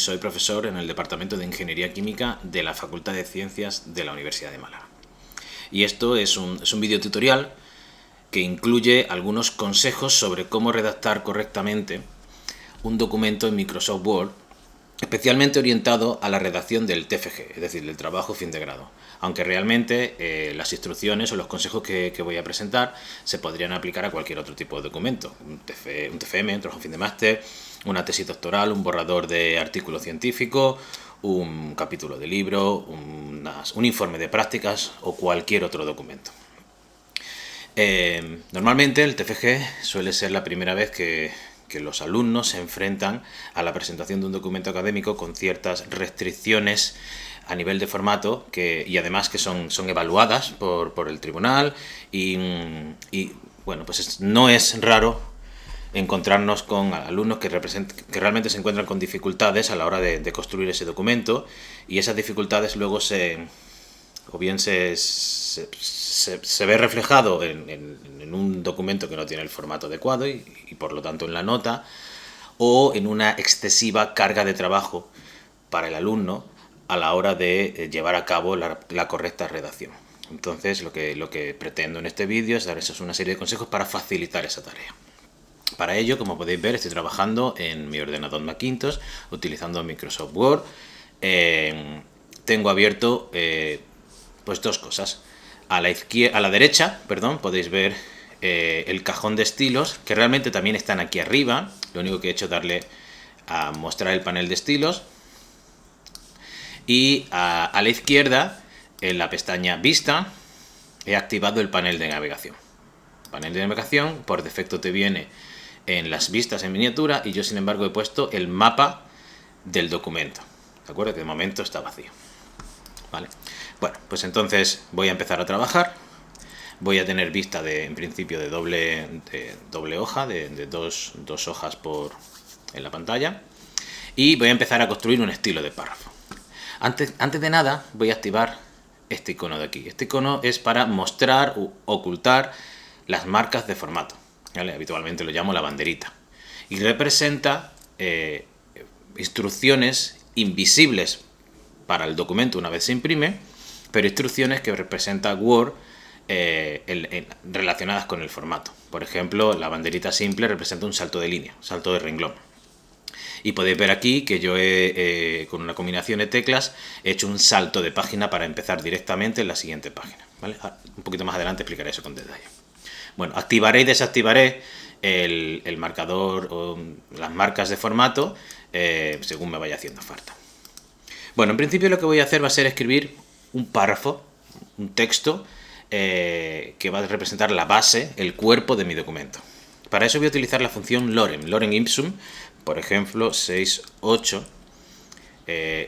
Soy profesor en el Departamento de Ingeniería Química de la Facultad de Ciencias de la Universidad de Málaga. Y esto es un video tutorial que incluye algunos consejos sobre cómo redactar correctamente un documento en Microsoft Word, especialmente orientado a la redacción del TFG, es decir, del trabajo fin de grado. Aunque realmente las instrucciones o los consejos que voy a presentar se podrían aplicar a cualquier otro tipo de documento. Un TFM, un trabajo fin de máster, una tesis doctoral, un borrador de artículo científico, un capítulo de libro, un informe de prácticas o cualquier otro documento. Normalmente el TFG suele ser la primera vez que los alumnos se enfrentan a la presentación de un documento académico con ciertas restricciones a nivel de formato y además que son evaluadas por el tribunal y bueno, pues no es raro encontrarnos con alumnos que realmente se encuentran con dificultades a la hora de construir ese documento, y esas dificultades luego se ve reflejado en un documento que no tiene el formato adecuado y por lo tanto en la nota, o en una excesiva carga de trabajo para el alumno a la hora de llevar a cabo la correcta redacción. Entonces lo que pretendo en este vídeo es darles una serie de consejos para facilitar esa tarea. Para ello, como podéis ver, estoy trabajando en mi ordenador Macintosh utilizando Microsoft Word. Tengo abierto pues dos cosas. A la derecha, podéis ver el cajón de estilos, que realmente también están aquí arriba. Lo único que he hecho es darle a mostrar el panel de estilos. Y a la izquierda, en la pestaña Vista, he activado el panel de navegación. El panel de navegación por defecto te viene en las vistas en miniatura, y yo sin embargo he puesto el mapa del documento. ¿De acuerdo? Que de momento está vacío. ¿Vale? Bueno, pues entonces voy a empezar a trabajar. Voy a tener vista en principio de doble hoja, de dos hojas en la pantalla. Y voy a empezar a construir un estilo de párrafo. Antes de nada voy a activar este icono de aquí. Este icono es para mostrar u ocultar las marcas de formato. ¿Vale? Habitualmente lo llamo la banderita. Y representa instrucciones invisibles para el documento una vez se imprime, pero instrucciones que representa Word relacionadas con el formato. Por ejemplo, la banderita simple representa un salto de línea, un salto de renglón. Y podéis ver aquí que yo con una combinación de teclas he hecho un salto de página para empezar directamente en la siguiente página. ¿Vale? Un poquito más adelante explicaré eso con detalle. Bueno, activaré y desactivaré el marcador o las marcas de formato según me vaya haciendo falta. Bueno, en principio lo que voy a hacer va a ser escribir un párrafo, un texto que va a representar la base, el cuerpo de mi documento. Para eso voy a utilizar la función lorem ipsum, por ejemplo 6.8,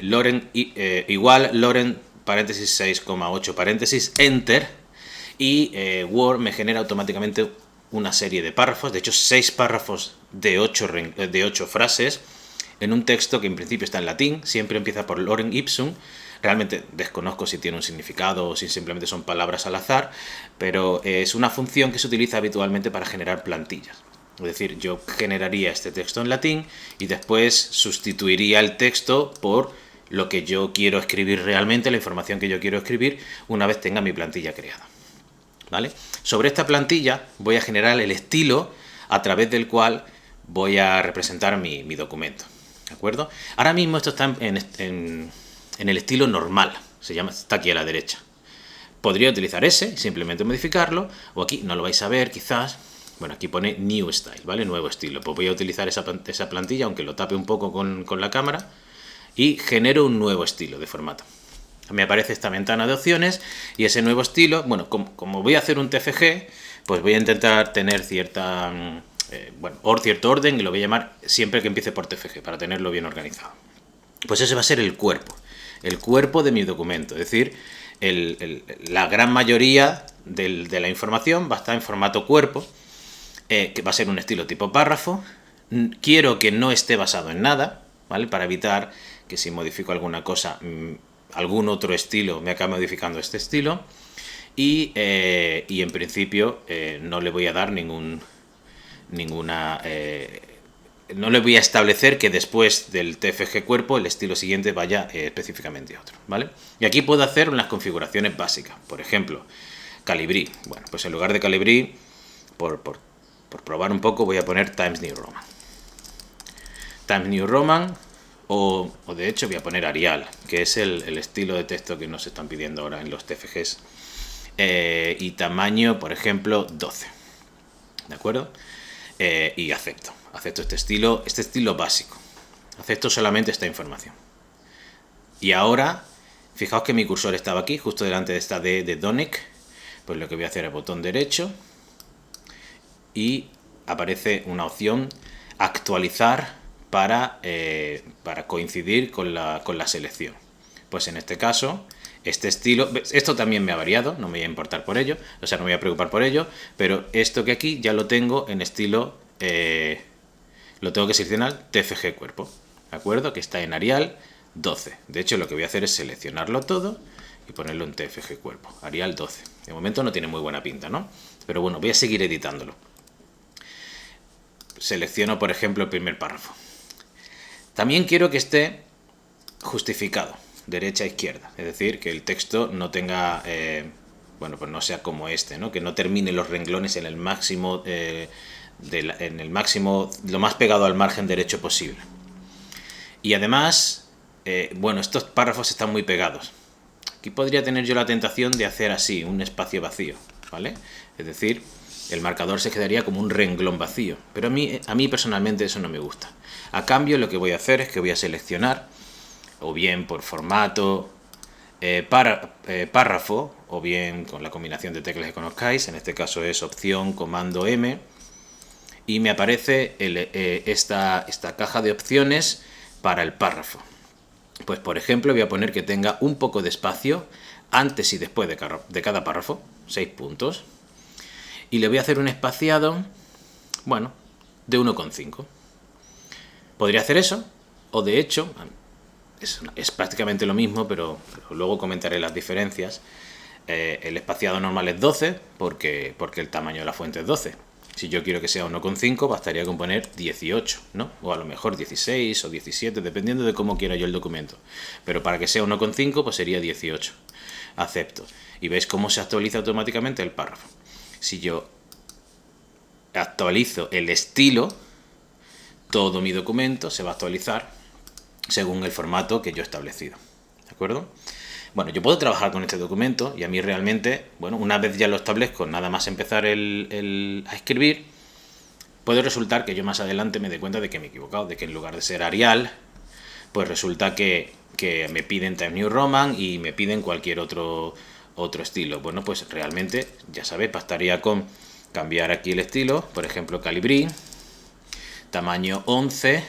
lorem igual lorem paréntesis 6,8 paréntesis enter, y Word me genera automáticamente una serie de párrafos, de hecho 6 párrafos de 8 frases, en un texto que en principio está en latín. Siempre empieza por lorem ipsum. Realmente desconozco si tiene un significado o si simplemente son palabras al azar, pero es una función que se utiliza habitualmente para generar plantillas. Es decir, yo generaría este texto en latín y después sustituiría el texto por lo que yo quiero escribir realmente, la información que yo quiero escribir, una vez tenga mi plantilla creada. ¿Vale? Sobre esta plantilla voy a generar el estilo a través del cual voy a representar mi documento. ¿De acuerdo? Ahora mismo esto está en el estilo normal, está aquí a la derecha. Podría utilizar ese, simplemente modificarlo, o aquí no lo vais a ver quizás. Bueno, aquí pone New Style, ¿vale? Nuevo estilo. Pues voy a utilizar esa plantilla, aunque lo tape un poco con la cámara, y genero un nuevo estilo de formato. Me aparece esta ventana de opciones y ese nuevo estilo, bueno, como voy a hacer un TFG, pues voy a intentar tener cierto orden, y lo voy a llamar siempre que empiece por TFG, para tenerlo bien organizado. Pues ese va a ser el cuerpo de mi documento, es decir, la gran mayoría de la información va a estar en formato cuerpo, que va a ser un estilo tipo párrafo. Quiero que no esté basado en nada, ¿vale? Para evitar que si modifico alguna cosa, algún otro estilo me acabe modificando este estilo. Y en principio no le voy a dar ninguna no le voy a establecer que después del TFG cuerpo el estilo siguiente vaya específicamente a otro, ¿vale? Y aquí puedo hacer unas configuraciones básicas. Por ejemplo, Calibri. Bueno, pues en lugar de Calibri, por probar un poco, voy a poner Times New Roman. Times New Roman, o de hecho voy a poner Arial, que es el estilo de texto que nos están pidiendo ahora en los TFGs. Y tamaño, por ejemplo, 12. ¿De acuerdo? Y acepto este estilo básico. Acepto solamente esta información. Y ahora, fijaos que mi cursor estaba aquí, justo delante de esta D de Donic. Pues lo que voy a hacer es botón derecho y aparece una opción actualizar para coincidir con la selección. Pues en este caso, este estilo, esto también me ha variado, no me voy a importar por ello, o sea, no me voy a preocupar por ello, pero esto que aquí ya lo tengo en estilo, lo tengo que seleccionar TFG cuerpo, ¿de acuerdo? Que está en Arial 12. De hecho, lo que voy a hacer es seleccionarlo todo y ponerlo en TFG cuerpo, Arial 12. De momento no tiene muy buena pinta, ¿no? Pero bueno, voy a seguir editándolo. Selecciono, por ejemplo, el primer párrafo. También quiero que esté justificado, derecha a izquierda, es decir, que el texto no tenga, bueno, pues no sea como este, ¿no? Que no termine los renglones en el máximo, lo más pegado al margen derecho posible. Y además, bueno, estos párrafos están muy pegados. Aquí podría tener yo la tentación de hacer así, un espacio vacío, ¿vale? Es decir, el marcador se quedaría como un renglón vacío, pero a mí personalmente eso no me gusta. A cambio, lo que voy a hacer es que voy a seleccionar, o bien por formato, párrafo, o bien con la combinación de teclas que conozcáis, en este caso es opción, comando M, y me aparece esta caja de opciones para el párrafo. Pues por ejemplo voy a poner que tenga un poco de espacio antes y después de cada párrafo, 6 puntos, y le voy a hacer un espaciado, bueno, de 1,5. Podría hacer eso, o de hecho, es prácticamente lo mismo, pero luego comentaré las diferencias. El espaciado normal es 12, porque el tamaño de la fuente es 12. Si yo quiero que sea 1,5, bastaría con poner 18, ¿no? O a lo mejor 16 o 17, dependiendo de cómo quiera yo el documento. Pero para que sea 1,5, pues sería 18. Acepto. Y veis cómo se actualiza automáticamente el párrafo. Si yo actualizo el estilo, todo mi documento se va a actualizar según el formato que yo he establecido. ¿De acuerdo? Bueno, yo puedo trabajar con este documento y a mí realmente, bueno, una vez ya lo establezco, nada más empezar a escribir, puede resultar que yo más adelante me dé cuenta de que me he equivocado, de que en lugar de ser Arial, pues resulta que me piden Times New Roman y me piden cualquier otro estilo. Bueno, pues realmente, ya sabéis, bastaría con cambiar aquí el estilo, por ejemplo, Calibri, tamaño 11,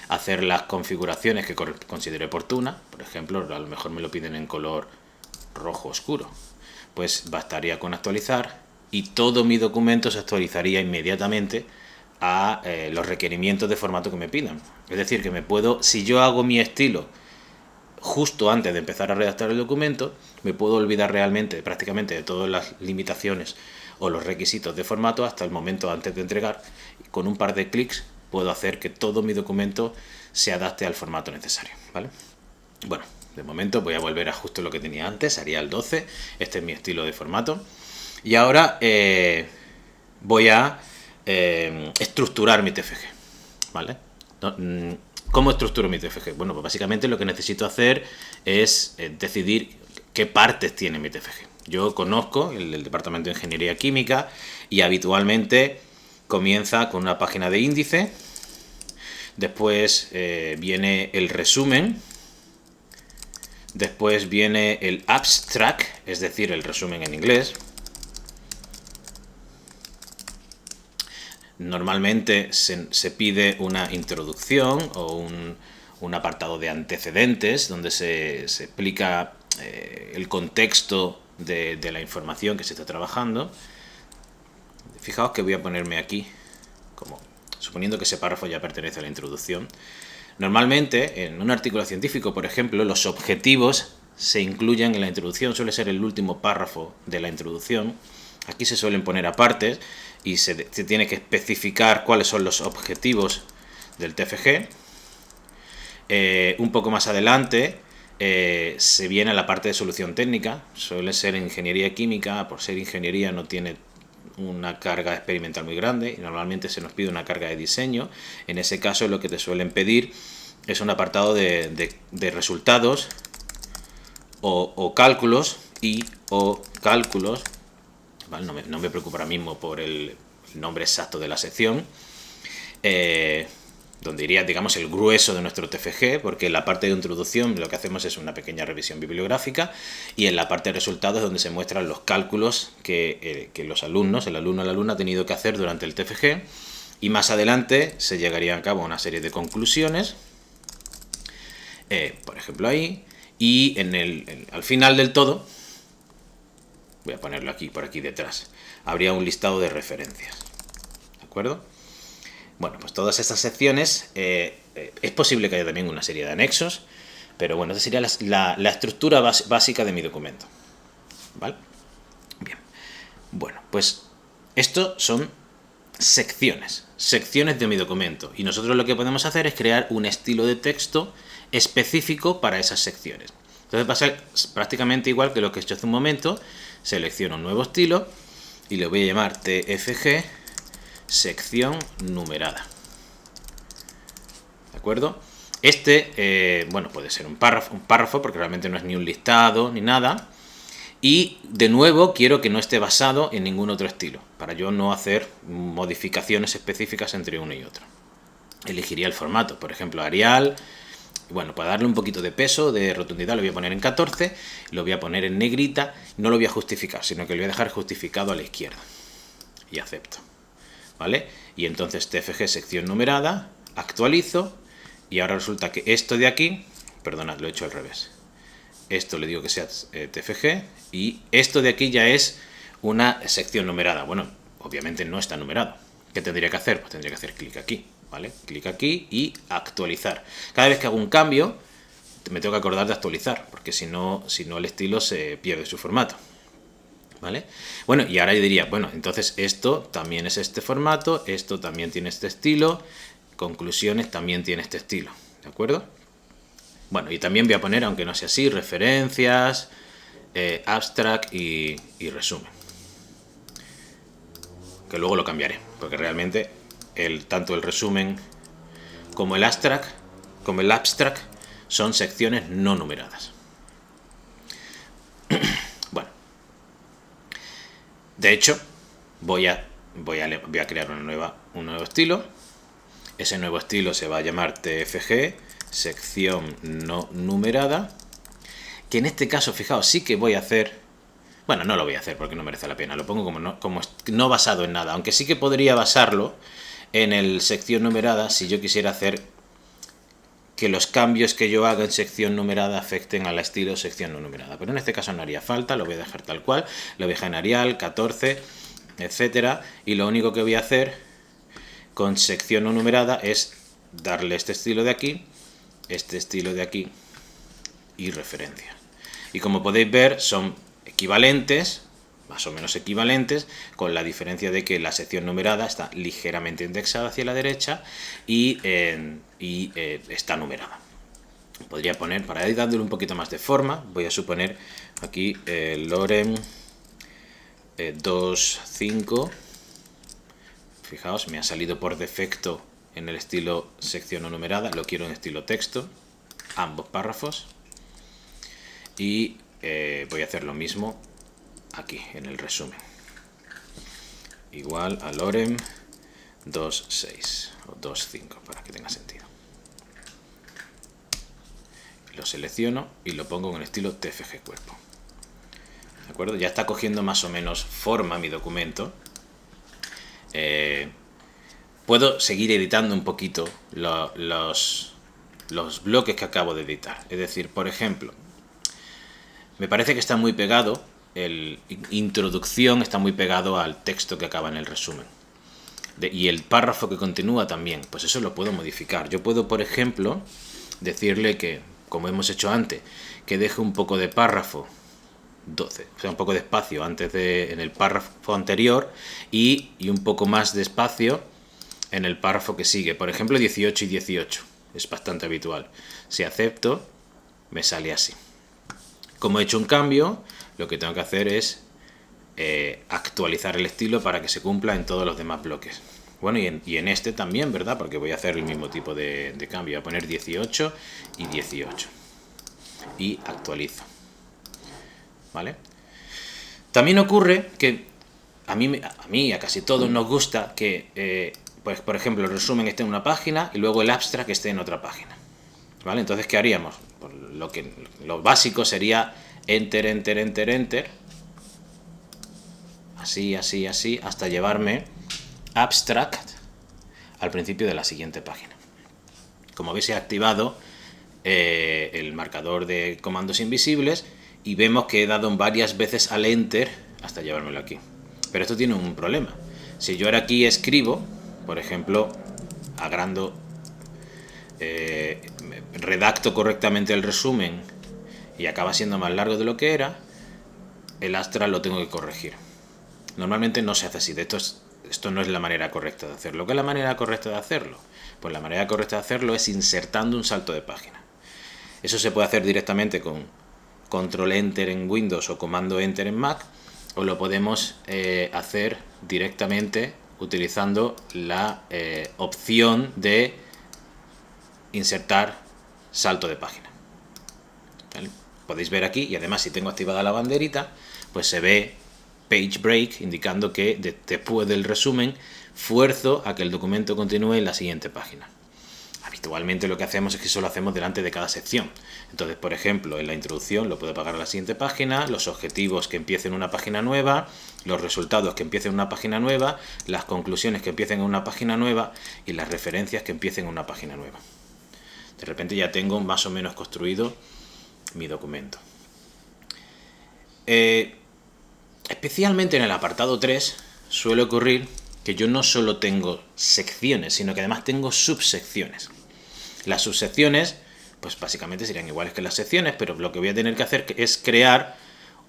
hacer las configuraciones que considere oportuna. Por ejemplo, a lo mejor me lo piden en color rojo oscuro. Pues bastaría con actualizar y todo mi documento se actualizaría inmediatamente a los requerimientos de formato que me pidan. Es decir, que si yo hago mi estilo justo antes de empezar a redactar el documento, me puedo olvidar realmente, prácticamente, de todas las limitaciones o los requisitos de formato hasta el momento antes de entregar. Con un par de clics puedo hacer que todo mi documento se adapte al formato necesario, ¿vale? Bueno, de momento voy a volver a justo lo que tenía antes, Arial 12, este es mi estilo de formato. Y ahora voy a estructurar mi TFG, ¿vale? ¿Cómo estructuro mi TFG? Bueno, pues básicamente lo que necesito hacer es decidir qué partes tiene mi TFG. Yo conozco el departamento de Ingeniería Química y habitualmente comienza con una página de índice, después viene el resumen, después viene el abstract, es decir, el resumen en inglés. Normalmente se pide una introducción o un apartado de antecedentes donde se explica el contexto de la información que se está trabajando. Fijaos que voy a ponerme aquí, como suponiendo que ese párrafo ya pertenece a la introducción. Normalmente, en un artículo científico, por ejemplo, los objetivos se incluyen en la introducción, suele ser el último párrafo de la introducción. Aquí se suelen poner aparte y se tiene que especificar cuáles son los objetivos del TFG. Un poco más adelante se viene a la parte de solución técnica. Suele ser ingeniería química, por ser ingeniería no tiene una carga experimental muy grande y normalmente se nos pide una carga de diseño. En ese caso lo que te suelen pedir es un apartado de resultados o cálculos o cálculos, ¿vale? No me preocupa ahora mismo por el nombre exacto de la sección, donde iría, digamos, el grueso de nuestro TFG, porque en la parte de introducción lo que hacemos es una pequeña revisión bibliográfica y en la parte de resultados es donde se muestran los cálculos que los alumnos, el alumno o la alumna ha tenido que hacer durante el TFG, y más adelante se llegaría a cabo una serie de conclusiones, por ejemplo ahí, y al final del todo, voy a ponerlo aquí, por aquí detrás, habría un listado de referencias, ¿de acuerdo? Bueno, pues todas estas secciones, es posible que haya también una serie de anexos, pero bueno, esta sería la estructura básica de mi documento, ¿vale? Bien, bueno, pues esto son secciones de mi documento, y nosotros lo que podemos hacer es crear un estilo de texto específico para esas secciones. Entonces va a ser prácticamente igual que lo que he hecho hace un momento. Selecciono un nuevo estilo y le voy a llamar TFG sección numerada, ¿de acuerdo? Bueno, puede ser un párrafo porque realmente no es ni un listado ni nada, y de nuevo quiero que no esté basado en ningún otro estilo, para yo no hacer modificaciones específicas entre uno y otro. Elegiría el formato, por ejemplo Arial. Bueno, para darle un poquito de peso, de rotundidad, lo voy a poner en 14, lo voy a poner en negrita, no lo voy a justificar, sino que lo voy a dejar justificado a la izquierda. Y acepto, ¿vale? Y entonces TFG sección numerada, actualizo, y ahora resulta que esto de aquí, perdonad, lo he hecho al revés. Esto le digo que sea TFG, y esto de aquí ya es una sección numerada. Bueno, obviamente no está numerado. ¿Qué tendría que hacer? Pues tendría que hacer clic aquí, ¿vale? Clic aquí y actualizar. Cada vez que hago un cambio, me tengo que acordar de actualizar, porque si no el estilo se pierde su formato, ¿vale? Bueno, y ahora yo diría, bueno, entonces esto también es este formato, esto también tiene este estilo, conclusiones también tiene este estilo, ¿de acuerdo? Bueno, y también voy a poner, aunque no sea así, referencias, abstract y resumen, que luego lo cambiaré, porque realmente tanto el resumen como el abstract son secciones no numeradas. Bueno, de hecho voy a crear un nuevo estilo. Ese nuevo estilo se va a llamar TFG sección no numerada, que en este caso, fijaos, sí que voy a hacer, bueno, no lo voy a hacer porque no merece la pena, lo pongo como no basado en nada, aunque sí que podría basarlo en el sección numerada si yo quisiera hacer que los cambios que yo haga en sección numerada afecten al estilo sección no numerada, pero en este caso no haría falta, lo voy a dejar tal cual, lo voy a dejar en Arial, 14, etcétera, y lo único que voy a hacer con sección no numerada es darle este estilo de aquí, este estilo de aquí y referencia. Y como podéis ver son equivalentes, más o menos equivalentes, con la diferencia de que la sección numerada está ligeramente indexada hacia la derecha y está numerada. Podría poner, para ir dándole un poquito más de forma, voy a suponer aquí Lorem 2.5. Fijaos, me ha salido por defecto en el estilo sección no numerada, lo quiero en estilo texto, ambos párrafos, y voy a hacer lo mismo aquí en el resumen, igual a Lorem 2.6 o 2.5 para que tenga sentido. Lo selecciono y lo pongo en el estilo TFG cuerpo, ¿de acuerdo? Ya está cogiendo más o menos forma mi documento. Puedo seguir editando un poquito los bloques que acabo de editar. Es decir, por ejemplo, me parece que está muy pegado, el introducción está muy pegado al texto que acaba en el resumen. Y el párrafo que continúa también, pues eso lo puedo modificar. Yo puedo, por ejemplo, decirle que, como hemos hecho antes, que deje un poco de párrafo 12, o sea, un poco de espacio en el párrafo anterior y un poco más de espacio en el párrafo que sigue. Por ejemplo, 18 y 18. Es bastante habitual. Si acepto, me sale así. Como he hecho un cambio, lo que tengo que hacer es actualizar el estilo para que se cumpla en todos los demás bloques. Bueno, y en este también, ¿verdad? Porque voy a hacer el mismo tipo de cambio. Voy a poner 18 y 18. Y actualizo. ¿Vale? También ocurre que a mí y a casi todos nos gusta que, pues, por ejemplo, el resumen esté en una página y luego el abstract esté en otra página. ¿Vale? Entonces, ¿qué haríamos? Pues lo básico sería enter, enter, enter, enter. Así, así, así, hasta llevarme abstract al principio de la siguiente página. Como veis, he activado el marcador de comandos invisibles y vemos que he dado varias veces al enter hasta llevármelo aquí. Pero esto tiene un problema. Si yo ahora aquí escribo, por ejemplo, agrando, redacto correctamente el resumen y acaba siendo más largo de lo que era, el abstract lo tengo que corregir. Normalmente no se hace así. Esto no es la manera correcta de hacerlo. ¿Qué es la manera correcta de hacerlo? Pues la manera correcta de hacerlo es insertando un salto de página. Eso se puede hacer directamente con Control Enter en Windows o Comando Enter en Mac, o lo podemos hacer directamente utilizando la opción de insertar salto de página. ¿Vale? Podéis ver aquí, y además si tengo activada la banderita, pues se ve Page Break, indicando que después del resumen fuerzo a que el documento continúe en la siguiente página. Habitualmente lo que hacemos es que eso lo hacemos delante de cada sección. Entonces, por ejemplo, en la introducción lo puedo pagar a la siguiente página, los objetivos que empiecen en una página nueva, los resultados que empiecen en una página nueva, las conclusiones que empiecen en una página nueva y las referencias que empiecen en una página nueva. De repente ya tengo más o menos construido mi documento. Especialmente en el apartado 3 suele ocurrir que yo no solo tengo secciones, sino que además tengo subsecciones. Las subsecciones, pues básicamente serían iguales que las secciones, pero lo que voy a tener que hacer es crear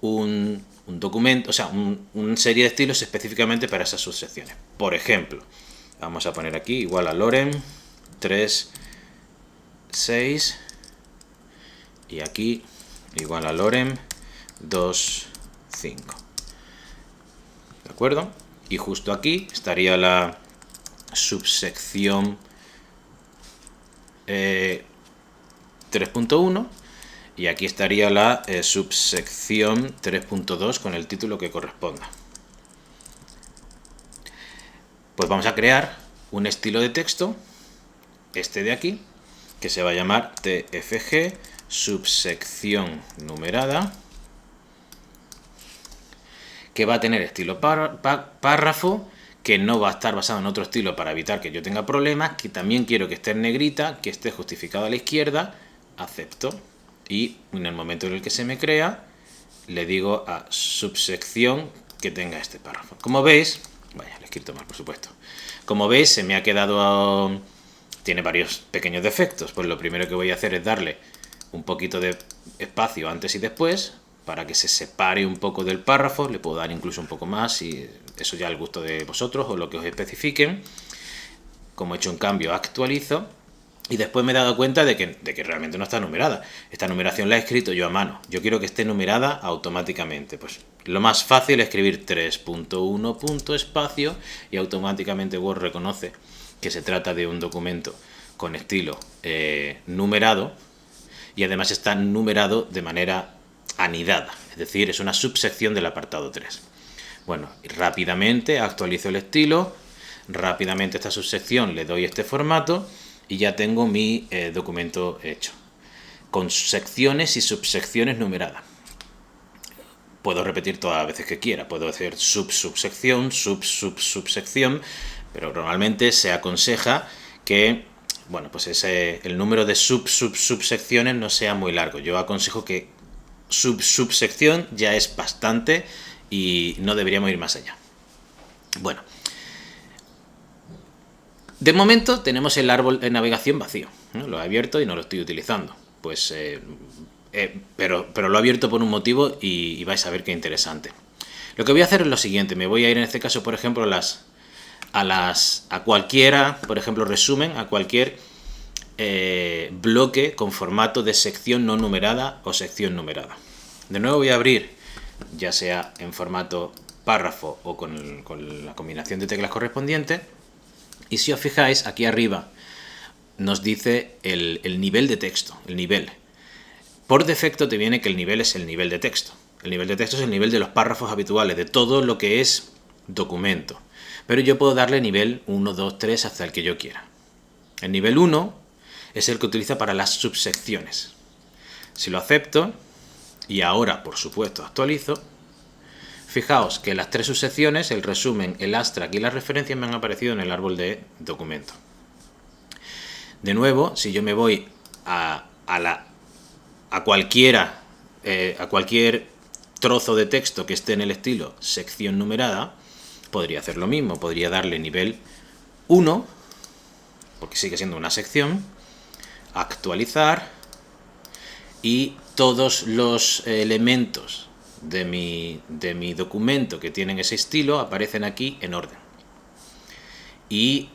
un documento, o sea, una serie de estilos específicamente para esas subsecciones. Por ejemplo, vamos a poner aquí igual a lorem 3, 6 y aquí igual a lorem 2, 5. ¿De acuerdo? Y justo aquí estaría la subsección 3.1 y aquí estaría la subsección 3.2 con el título que corresponda. Pues vamos a crear un estilo de texto, este de aquí, que se va a llamar TFG subsección numerada, que va a tener estilo párrafo, que no va a estar basado en otro estilo para evitar que yo tenga problemas, que también quiero que esté en negrita, que esté justificado a la izquierda, acepto. Y en el momento en el que se me crea, le digo a subsección que tenga este párrafo. Como veis, vaya, lo he escrito mal, por supuesto. Como veis, se me ha quedado, tiene varios pequeños defectos. Pues lo primero que voy a hacer es darle un poquito de espacio antes y después, para que se separe un poco del párrafo. Le puedo dar incluso un poco más, y eso ya al gusto de vosotros o lo que os especifiquen. Como he hecho un cambio, actualizo. Y después me he dado cuenta de que realmente no está numerada. Esta numeración la he escrito yo a mano. Yo quiero que esté numerada automáticamente. Pues lo más fácil es escribir 3.1 espacio y automáticamente Word reconoce que se trata de un documento con estilo numerado, y además está numerado de manera anidada, es decir, es una subsección del apartado 3. Bueno, rápidamente actualizo el estilo, rápidamente esta subsección le doy este formato y ya tengo mi documento hecho, con secciones y subsecciones numeradas. Puedo repetir todas las veces que quiera, puedo hacer subsección, subsección, pero normalmente se aconseja que, bueno, pues el número de subsecciones no sea muy largo. Yo aconsejo que subsección ya es bastante y no deberíamos ir más allá. Bueno, de momento tenemos el árbol de navegación vacío, ¿no? Lo he abierto y no lo estoy utilizando. Pues, pero lo he abierto por un motivo y vais a ver qué interesante. Lo que voy a hacer es lo siguiente. Me voy a ir en este caso, por ejemplo, a a cualquiera, por ejemplo, resumen, a cualquier bloque con formato de sección no numerada o sección numerada. De nuevo voy a abrir, ya sea en formato párrafo o con la combinación de teclas correspondiente, y si os fijáis, aquí arriba nos dice el nivel de texto, el nivel. Por defecto te viene que el nivel es el nivel de texto. El nivel de texto es el nivel de los párrafos habituales, de todo lo que es documento. Pero yo puedo darle nivel 1, 2, 3 hasta el que yo quiera. El nivel 1 es el que utiliza para las subsecciones. Si lo acepto, y ahora por supuesto actualizo, fijaos que las 3 subsecciones, el resumen, el abstract y las referencias me han aparecido en el árbol de documento. De nuevo, si yo me voy a cualquier trozo de texto que esté en el estilo sección numerada, podría hacer lo mismo, podría darle nivel 1, porque sigue siendo una sección, actualizar, y todos los elementos de mi documento que tienen ese estilo aparecen aquí en orden. Y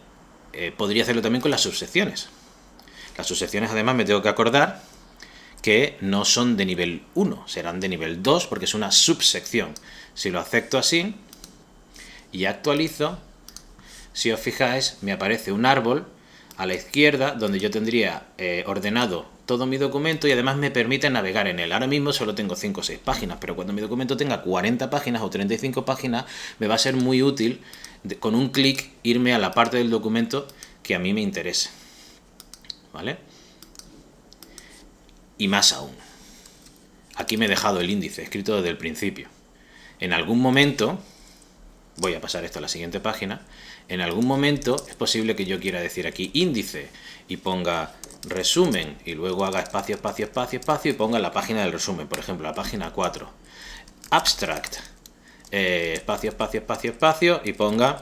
podría hacerlo también con las subsecciones. Las subsecciones además me tengo que acordar que no son de nivel 1, serán de nivel 2 porque es una subsección. Si lo acepto así y actualizo, si os fijáis me aparece un árbol a la izquierda donde yo tendría ordenado todo mi documento y además me permite navegar en él. Ahora mismo solo tengo 5 o 6 páginas, pero cuando mi documento tenga 40 páginas o 35 páginas me va a ser muy útil con un clic irme a la parte del documento que a mí me interese. ¿Vale? Y más aún, aquí me he dejado el índice escrito desde el principio. En algún momento, voy a pasar esto a la siguiente página, en algún momento es posible que yo quiera decir aquí índice y ponga resumen y luego haga espacio, espacio, espacio, espacio y ponga la página del resumen, por ejemplo, la página 4. Abstract, espacio, espacio, espacio, espacio y ponga,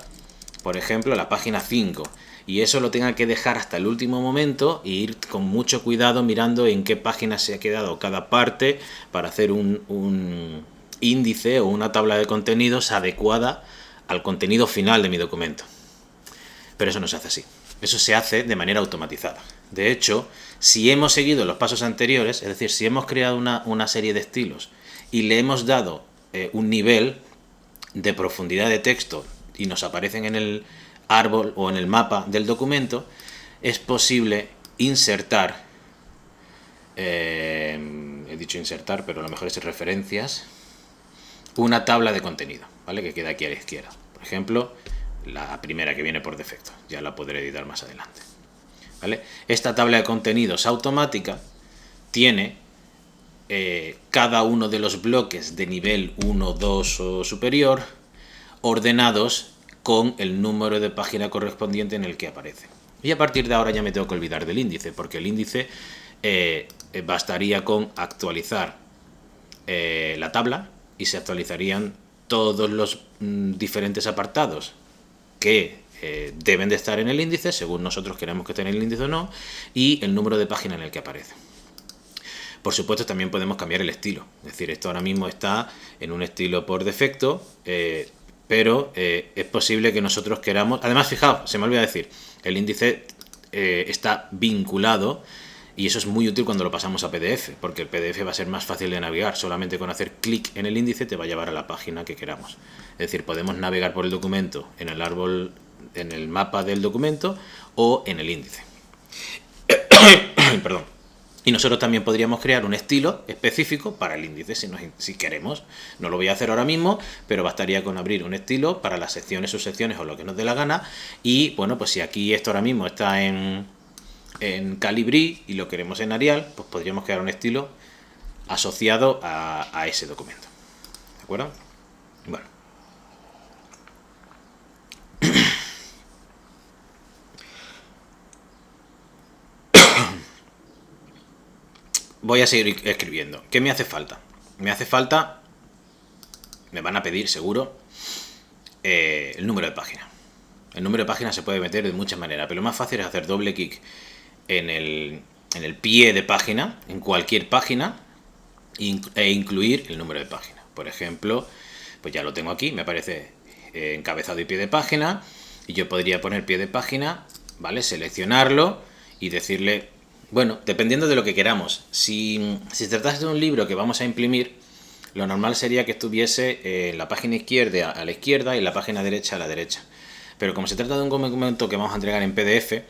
por ejemplo, la página 5. Y eso lo tenga que dejar hasta el último momento e ir con mucho cuidado mirando en qué página se ha quedado cada parte para hacer un índice o una tabla de contenidos adecuada al contenido final de mi documento. Pero eso no se hace así. Eso se hace de manera automatizada. De hecho, si hemos seguido los pasos anteriores, es decir, si hemos creado una serie de estilos y le hemos dado un nivel de profundidad de texto y nos aparecen en el árbol o en el mapa del documento, es posible insertar, he dicho insertar, pero lo mejor es referencias, una tabla de contenido, ¿vale? Que queda aquí a la izquierda. Por ejemplo, la primera que viene por defecto, ya la podré editar más adelante. ¿Vale? Esta tabla de contenidos automática tiene cada uno de los bloques de nivel 1, 2 o superior ordenados con el número de página correspondiente en el que aparece. Y a partir de ahora ya me tengo que olvidar del índice, porque el índice bastaría con actualizar la tabla y se actualizarían todos los diferentes apartados que deben de estar en el índice, según nosotros queremos que esté en el índice o no, y el número de página en el que aparece. Por supuesto, también podemos cambiar el estilo. Es decir, esto ahora mismo está en un estilo por defecto, pero es posible que nosotros queramos... Además, fijaos, se me olvida decir, el índice está vinculado y eso es muy útil cuando lo pasamos a PDF, porque el PDF va a ser más fácil de navegar. Solamente con hacer clic en el índice te va a llevar a la página que queramos. Es decir, podemos navegar por el documento en el árbol, en el mapa del documento o en el índice. Perdón. Y nosotros también podríamos crear un estilo específico para el índice si queremos. No lo voy a hacer ahora mismo, pero bastaría con abrir un estilo para las secciones, subsecciones o lo que nos dé la gana. Y bueno, pues si aquí esto ahora mismo está en Calibri y lo queremos en Arial, pues podríamos crear un estilo asociado a ese documento. ¿De acuerdo? Bueno. Voy a seguir escribiendo. ¿Qué me hace falta? Me hace falta, me van a pedir seguro, el número de página. El número de página se puede meter de muchas maneras, pero lo más fácil es hacer doble clic en el pie de página, en cualquier página, e incluir el número de página. Por ejemplo, pues ya lo tengo aquí, me aparece encabezado y pie de página, Y yo podría poner pie de página, ¿vale? Seleccionarlo y decirle, bueno, dependiendo de lo que queramos. Si se tratase de un libro que vamos a imprimir, lo normal sería que estuviese la página izquierda a la izquierda y la página derecha a la derecha. Pero como se trata de un documento que vamos a entregar en PDF,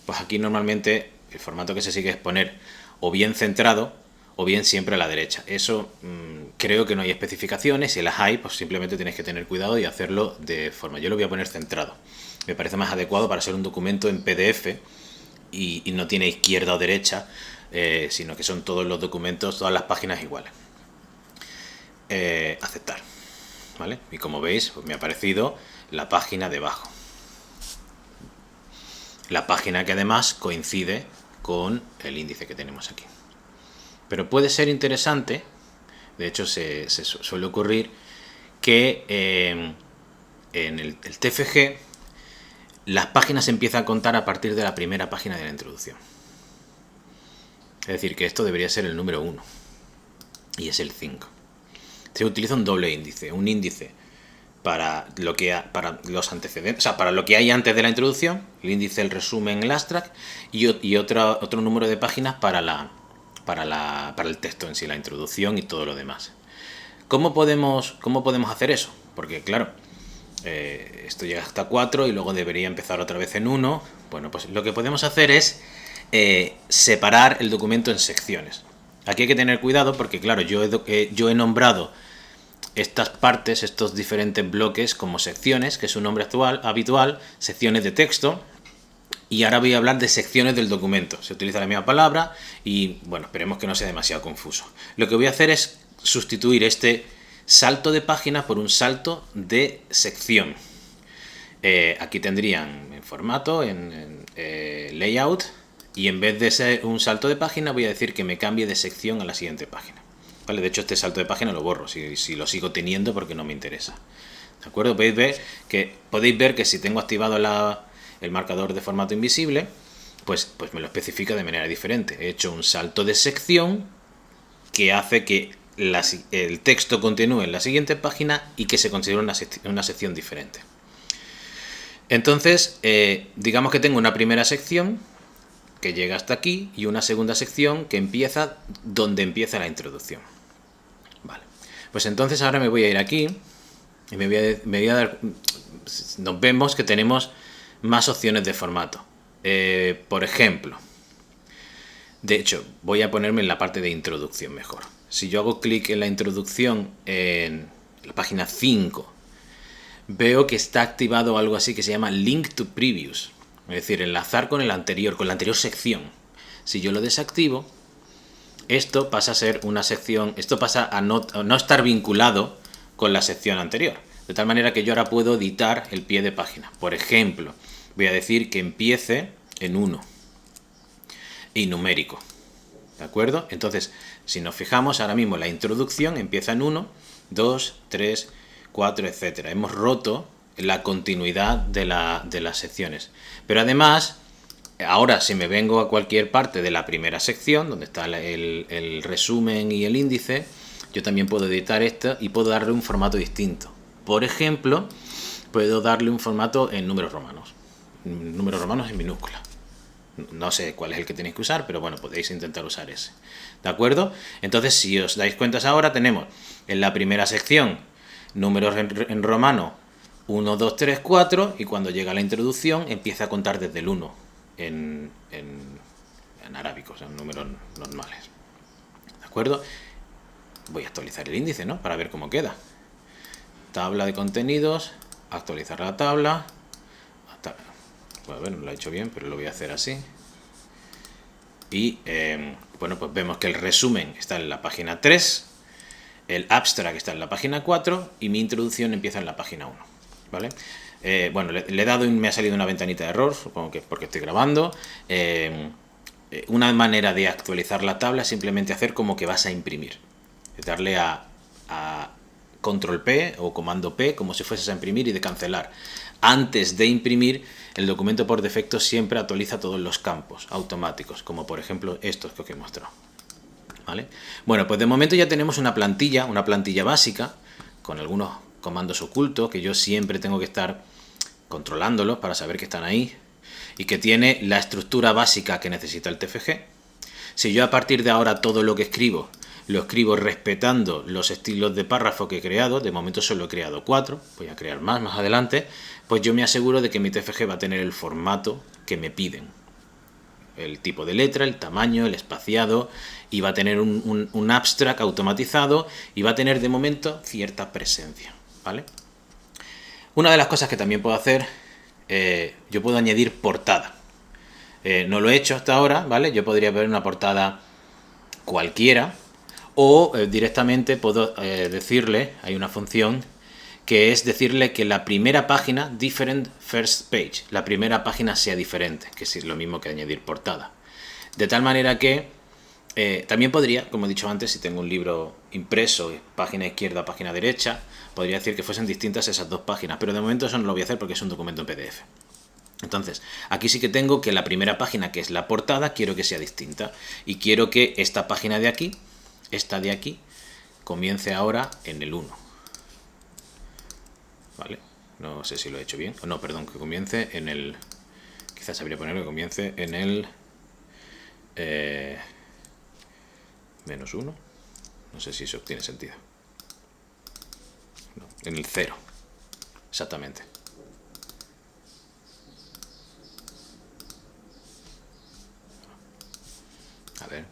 pues aquí normalmente el formato que se sigue es poner o bien centrado o bien siempre a la derecha. Eso creo que no hay especificaciones. Si las hay, pues simplemente tienes que tener cuidado y hacerlo de forma. Yo lo voy a poner centrado. Me parece más adecuado para ser un documento en PDF y no tiene izquierda o derecha, sino que son todos los documentos, todas las páginas iguales. Aceptar, ¿vale? Y como veis, pues me ha aparecido la página debajo. La página que además coincide con el índice que tenemos aquí. Pero puede ser interesante, de hecho se suele ocurrir, que en el TFG las páginas se empiezan a contar a partir de la primera página de la introducción. Es decir, que esto debería ser el número 1 y es el 5. Se utiliza un doble índice, un índice para los antecedentes, o sea, para lo que hay antes de la introducción, el índice, el resumen, el abstract, y otro número de páginas para el texto en sí, la introducción y todo lo demás. ¿Cómo podemos hacer eso? Porque claro, esto llega hasta 4 y luego debería empezar otra vez en 1. Bueno, pues lo que podemos hacer es separar el documento en secciones. Aquí hay que tener cuidado porque claro, yo he nombrado estas partes, estos diferentes bloques como secciones, que es un nombre habitual, secciones de texto, y ahora voy a hablar de secciones del documento. Se utiliza la misma palabra y bueno, esperemos que no sea demasiado confuso. Lo que voy a hacer es sustituir este salto de página por un salto de sección. Aquí tendrían en formato, en layout, y en vez de ser un salto de página voy a decir que me cambie de sección a la siguiente página. ¿Vale? De hecho, este salto de página lo borro si lo sigo teniendo porque no me interesa. ¿De acuerdo? Podéis ver que si tengo activado el marcador de formato invisible, pues me lo especifica de manera diferente. He hecho un salto de sección que hace que el texto continúe en la siguiente página y que se considere una sección diferente. Entonces, digamos que tengo una primera sección que llega hasta aquí y una segunda sección que empieza donde empieza la introducción. Vale. Pues entonces ahora me voy a ir aquí y me voy a dar... Nos vemos que tenemos más opciones de formato. Por ejemplo, de hecho, voy a ponerme en la parte de introducción mejor. Si yo hago clic en la introducción en la página 5, veo que está activado algo así que se llama Link to Previous. Es decir, enlazar con la anterior sección. Si yo lo desactivo, esto pasa a ser una sección, esto pasa a no estar vinculado con la sección anterior. De tal manera que yo ahora puedo editar el pie de página. Por ejemplo, voy a decir que empiece en 1 y numérico. ¿De acuerdo? Entonces, si nos fijamos, ahora mismo la introducción empieza en 1, 2, 3, 4, etc. Hemos roto la continuidad de las secciones. Pero además, ahora si me vengo a cualquier parte de la primera sección, donde está el resumen y el índice, yo también puedo editar esto y puedo darle un formato distinto. Por ejemplo, puedo darle un formato en números romanos en minúscula. No sé cuál es el que tenéis que usar, pero bueno, podéis intentar usar ese. ¿De acuerdo? Entonces, si os dais cuenta ahora, tenemos en la primera sección números en romano 1, 2, 3, 4, y cuando llega la introducción empieza a contar desde el 1 en arábico, o sea, en números normales. ¿De acuerdo? Voy a actualizar el índice, ¿no? Para ver cómo queda. Tabla de contenidos, actualizar la tabla. Bueno, lo he hecho bien, pero lo voy a hacer así. Y bueno, pues vemos que el resumen está en la página 3, el abstract está en la página 4 y mi introducción empieza en la página 1. ¿Vale? Bueno, le he dado y me ha salido una ventanita de error, supongo que es porque estoy grabando. Una manera de actualizar la tabla es simplemente hacer como que vas a imprimir. Darle a Control P o Comando P como si fueses a imprimir y de cancelar. Antes de imprimir, el documento por defecto siempre actualiza todos los campos automáticos, como por ejemplo estos que os he mostrado. ¿Vale? Bueno, pues de momento ya tenemos una plantilla básica con algunos comandos ocultos que yo siempre tengo que estar controlándolos para saber que están ahí y que tiene la estructura básica que necesita el TFG. Si yo a partir de ahora todo lo que escribo lo escribo respetando los estilos de párrafo que he creado, de momento solo he creado 4, voy a crear más adelante, pues yo me aseguro de que mi TFG va a tener el formato que me piden. El tipo de letra, el tamaño, el espaciado, y va a tener un abstract automatizado y va a tener de momento cierta presencia, ¿vale? Una de las cosas que también puedo hacer, yo puedo añadir portada. No lo he hecho hasta ahora, ¿vale? Yo podría ver una portada cualquiera o directamente puedo decirle, hay una función que es decirle que la primera página, different first page, la primera página sea diferente, que es lo mismo que añadir portada. De tal manera que también podría, como he dicho antes, si tengo un libro impreso, página izquierda, página derecha, podría decir que fuesen distintas esas dos páginas, pero de momento eso no lo voy a hacer porque es un documento en PDF. Entonces, aquí sí que tengo que la primera página, que es la portada, quiero que sea distinta. Y quiero que esta página de aquí, esta de aquí, comience ahora en el 1. ¿Vale? No sé si lo he hecho bien. No, perdón, que comience en el... Quizás habría que poner que comience en el... -1. No sé si eso tiene sentido. No, en el 0. Exactamente. A ver.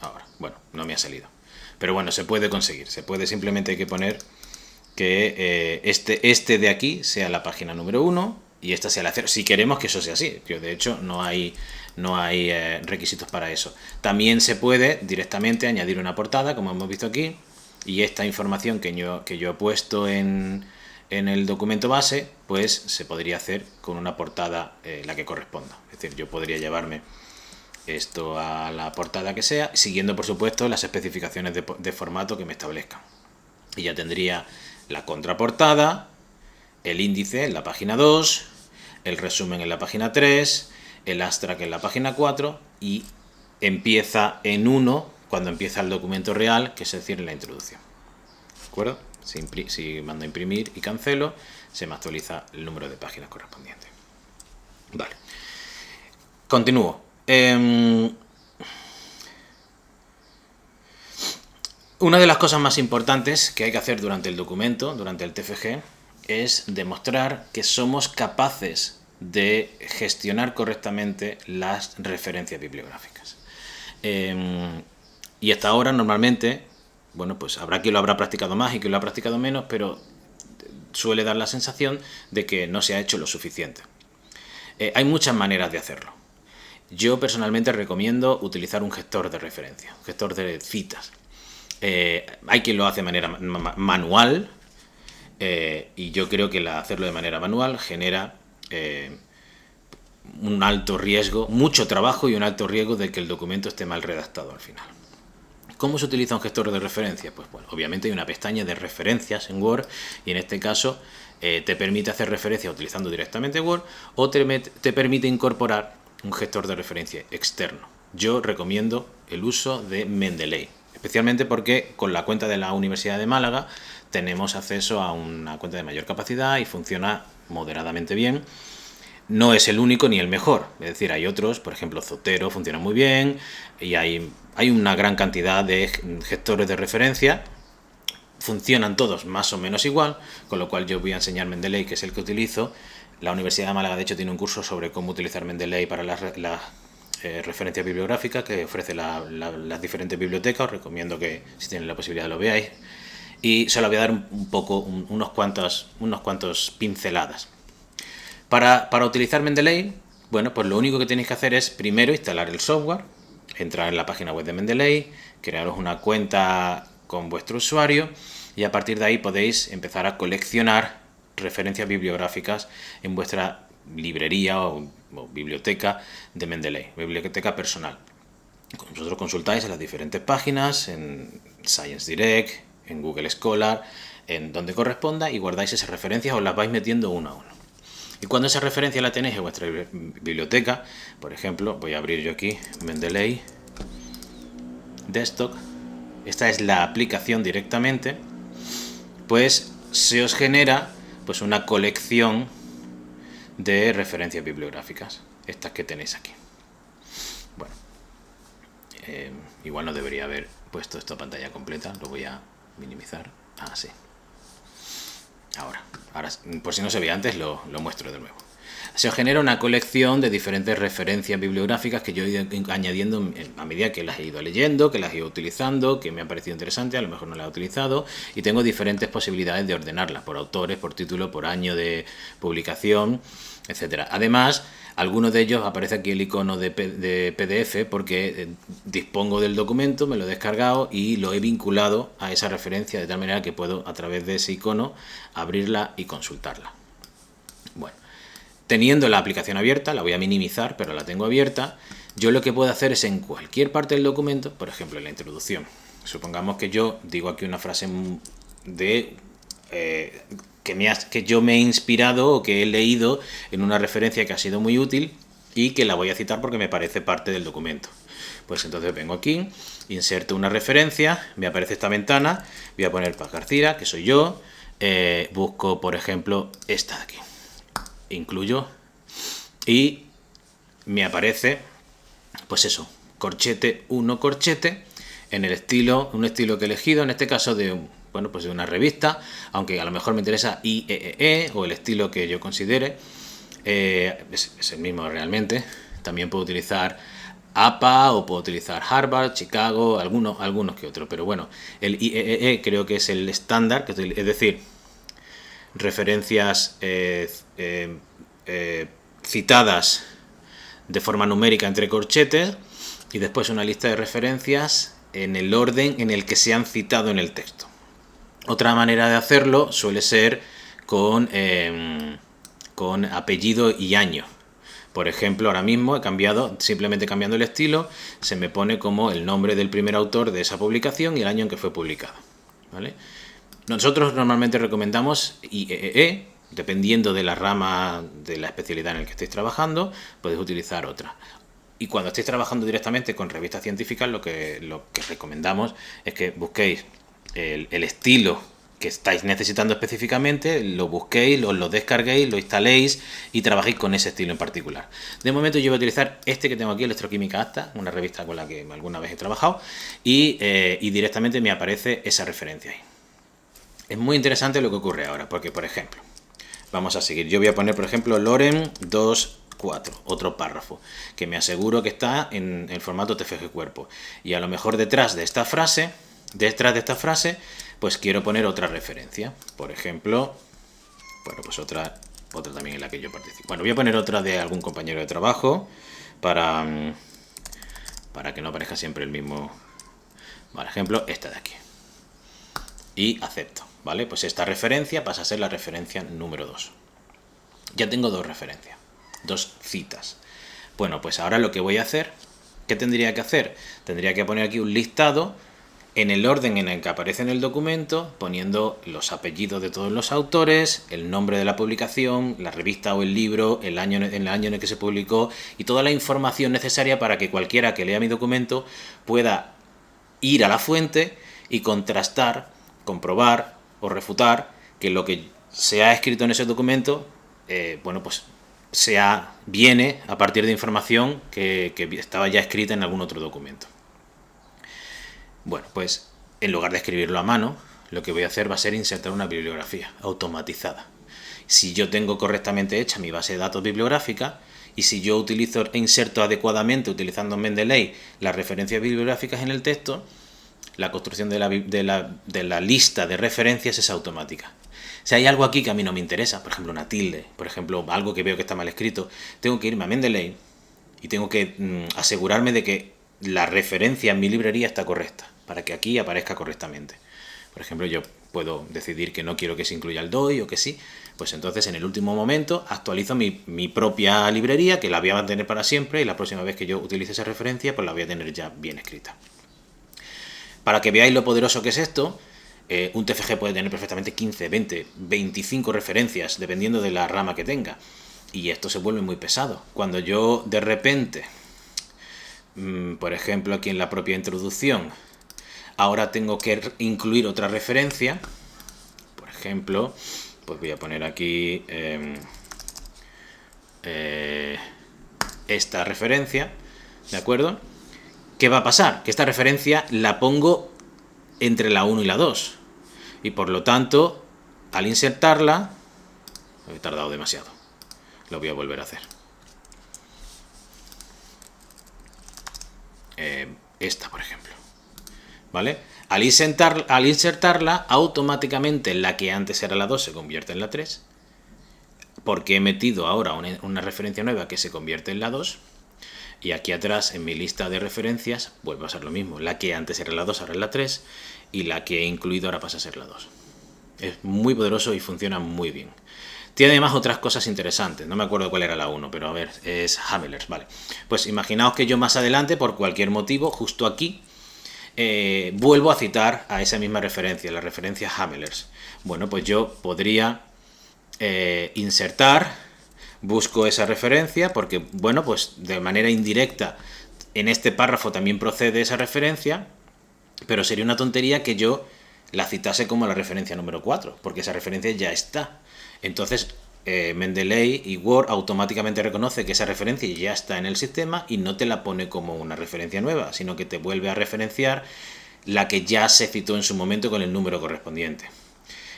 Ahora, bueno, no me ha salido. Pero bueno, se puede conseguir. Se puede, simplemente hay que poner que este de aquí sea la página número 1 y esta sea la 0. Si queremos que eso sea así. Que de hecho no hay requisitos para eso. También se puede directamente añadir una portada, como hemos visto aquí. Y esta información que yo he puesto en el documento base, pues se podría hacer con una portada la que corresponda. Es decir, yo podría llevarme esto a la portada que sea, siguiendo por supuesto las especificaciones de formato que me establezcan. Y ya tendría la contraportada, el índice en la página 2, el resumen en la página 3, el abstract en la página 4 y empieza en 1 cuando empieza el documento real, que es decir, en la introducción. ¿De acuerdo? Si mando a imprimir y cancelo, se me actualiza el número de páginas correspondiente. Vale. Continúo. Una de las cosas más importantes que hay que hacer durante el documento, durante el TFG, es demostrar que somos capaces de gestionar correctamente las referencias bibliográficas. Y hasta ahora normalmente, bueno, pues habrá quien lo habrá practicado más y quien lo ha practicado menos, pero suele dar la sensación de que no se ha hecho lo suficiente. Hay muchas maneras de hacerlo. Yo personalmente recomiendo utilizar un gestor de referencia, un gestor de citas. Hay quien lo hace de manera manual y yo creo que hacerlo de manera manual genera un alto riesgo, mucho trabajo y un alto riesgo de que el documento esté mal redactado al final. ¿Cómo se utiliza un gestor de referencia? Pues bueno, obviamente hay una pestaña de referencias en Word y en este caso te permite hacer referencias utilizando directamente Word o te permite incorporar un gestor de referencia externo. Yo recomiendo el uso de Mendeley, especialmente porque con la cuenta de la Universidad de Málaga tenemos acceso a una cuenta de mayor capacidad y funciona moderadamente bien. No es el único ni el mejor, es decir, hay otros, por ejemplo Zotero funciona muy bien y hay una gran cantidad de gestores de referencia, funcionan todos más o menos igual, con lo cual yo voy a enseñar Mendeley, que es el que utilizo. La Universidad de Málaga de hecho tiene un curso sobre cómo utilizar Mendeley para las referencias bibliográficas que ofrece las diferentes bibliotecas. Os recomiendo que si tienen la posibilidad lo veáis y solo voy a dar unos cuantos pinceladas. Para utilizar Mendeley, bueno, pues lo único que tenéis que hacer es primero instalar el software, entrar en la página web de Mendeley, crearos una cuenta con vuestro usuario y a partir de ahí podéis empezar a coleccionar referencias bibliográficas en vuestra librería o biblioteca de Mendeley, biblioteca personal. Vosotros consultáis en las diferentes páginas, en Science Direct, en Google Scholar, en donde corresponda y guardáis esas referencias o las vais metiendo uno a uno. Y cuando esa referencia la tenéis en vuestra biblioteca, por ejemplo, voy a abrir yo aquí Mendeley Desktop, esta es la aplicación directamente, pues se os genera pues una colección de referencias bibliográficas, estas que tenéis aquí. Bueno, igual no debería haber puesto esta pantalla completa, lo voy a minimizar. Sí. Ahora, por si no se veía antes, lo muestro de nuevo. Se os genera una colección de diferentes referencias bibliográficas que yo he ido añadiendo a medida que las he ido leyendo, que las he ido utilizando, que me ha parecido interesante, a lo mejor no las he utilizado, y tengo diferentes posibilidades de ordenarlas por autores, por título, por año de publicación, etcétera. Además, algunos de ellos aparece aquí el icono de PDF porque dispongo del documento, me lo he descargado y lo he vinculado a esa referencia de tal manera que puedo a través de ese icono abrirla y consultarla. Bueno, teniendo la aplicación abierta, la voy a minimizar, pero la tengo abierta, yo lo que puedo hacer es en cualquier parte del documento, por ejemplo en la introducción, supongamos que yo digo aquí una frase de que yo me he inspirado o que he leído en una referencia que ha sido muy útil y que la voy a citar porque me parece parte del documento. Pues entonces vengo aquí, inserto una referencia, me aparece esta ventana, voy a poner Paz García, que soy yo, busco por ejemplo esta de aquí, incluyo y me aparece pues eso, corchete 1 corchete en el estilo, un estilo que he elegido, en este caso de pues de una revista, aunque a lo mejor me interesa IEEE o el estilo que yo considere, es el mismo realmente. También puedo utilizar APA o puedo utilizar Harvard, Chicago, algunos que otros, pero bueno, el IEEE creo que es el estándar, es decir, referencias citadas de forma numérica entre corchetes y después una lista de referencias en el orden en el que se han citado en el texto. Otra manera de hacerlo suele ser con apellido y año. Por ejemplo, ahora mismo he cambiado, simplemente cambiando el estilo, se me pone como el nombre del primer autor de esa publicación y el año en que fue publicado, ¿vale? Nosotros normalmente recomendamos IEEE, dependiendo de la rama, de la especialidad en la que estéis trabajando, podéis utilizar otra. Y cuando estéis trabajando directamente con revistas científicas, lo que recomendamos es que busquéis el estilo que estáis necesitando específicamente, lo busquéis, lo descarguéis, lo instaléis y trabajéis con ese estilo en particular. De momento yo voy a utilizar este que tengo aquí, Electroquímica Acta, una revista con la que alguna vez he trabajado, y directamente me aparece esa referencia ahí. Es muy interesante lo que ocurre ahora, porque por ejemplo, vamos a seguir. Yo voy a poner por ejemplo Loren 2.4, otro párrafo, que me aseguro que está en el formato TFG cuerpo. Y a lo mejor detrás de esta frase, pues quiero poner otra referencia. Por ejemplo, bueno, pues otra también en la que yo participo. Bueno, voy a poner otra de algún compañero de trabajo para que no aparezca siempre el mismo. Por ejemplo, esta de aquí. Y acepto, ¿vale? Pues esta referencia pasa a ser la referencia número 2. Ya tengo dos referencias, dos citas. Bueno, pues ahora lo que voy a hacer, ¿qué tendría que hacer? Tendría que poner aquí un listado en el orden en el que aparece en el documento, poniendo los apellidos de todos los autores, el nombre de la publicación, la revista o el libro, el año en el que se publicó y toda la información necesaria para que cualquiera que lea mi documento pueda ir a la fuente y contrastar, comprobar o refutar que lo que se ha escrito en ese documento, pues viene a partir de información que estaba ya escrita en algún otro documento. Bueno, pues en lugar de escribirlo a mano, lo que voy a hacer va a ser insertar una bibliografía automatizada. Si yo tengo correctamente hecha mi base de datos bibliográfica y si yo utilizo e inserto adecuadamente utilizando Mendeley las referencias bibliográficas en el texto, la construcción de la lista de referencias es automática. Si hay algo aquí que a mí no me interesa, por ejemplo una tilde, por ejemplo algo que veo que está mal escrito, tengo que irme a Mendeley y tengo que asegurarme de que la referencia en mi librería está correcta, para que aquí aparezca correctamente. Por ejemplo, yo puedo decidir que no quiero que se incluya el DOI o que sí, pues entonces en el último momento actualizo mi propia librería, que la voy a mantener para siempre, y la próxima vez que yo utilice esa referencia, pues la voy a tener ya bien escrita. Para que veáis lo poderoso que es esto, un TFG puede tener perfectamente 15, 20, 25 referencias, dependiendo de la rama que tenga. Y esto se vuelve muy pesado. Cuando yo de repente, por ejemplo aquí en la propia introducción, ahora tengo que incluir otra referencia, por ejemplo, pues voy a poner aquí esta referencia, ¿de acuerdo? ¿Qué va a pasar? Que esta referencia la pongo entre la 1 y la 2. Y por lo tanto, al insertarla, he tardado demasiado. Lo voy a volver a hacer. Esta, por ejemplo. ¿Vale? Al insertarla, automáticamente la que antes era la 2 se convierte en la 3. Porque he metido ahora una referencia nueva que se convierte en la 2. Y aquí atrás, en mi lista de referencias, vuelve a ser lo mismo. La que antes era la 2, ahora es la 3. Y la que he incluido ahora pasa a ser la 2. Es muy poderoso y funciona muy bien. Tiene además otras cosas interesantes. No me acuerdo cuál era la 1, pero a ver, es Hamlers, vale. Pues imaginaos que yo más adelante, por cualquier motivo, justo aquí, vuelvo a citar a esa misma referencia, la referencia Hamlers. Bueno, pues yo podría insertar, busco esa referencia, porque, bueno, pues de manera indirecta, en este párrafo también procede esa referencia, pero sería una tontería que yo la citase como la referencia número 4, porque esa referencia ya está. Entonces, Mendeley y Word automáticamente reconoce que esa referencia ya está en el sistema y no te la pone como una referencia nueva, sino que te vuelve a referenciar la que ya se citó en su momento con el número correspondiente.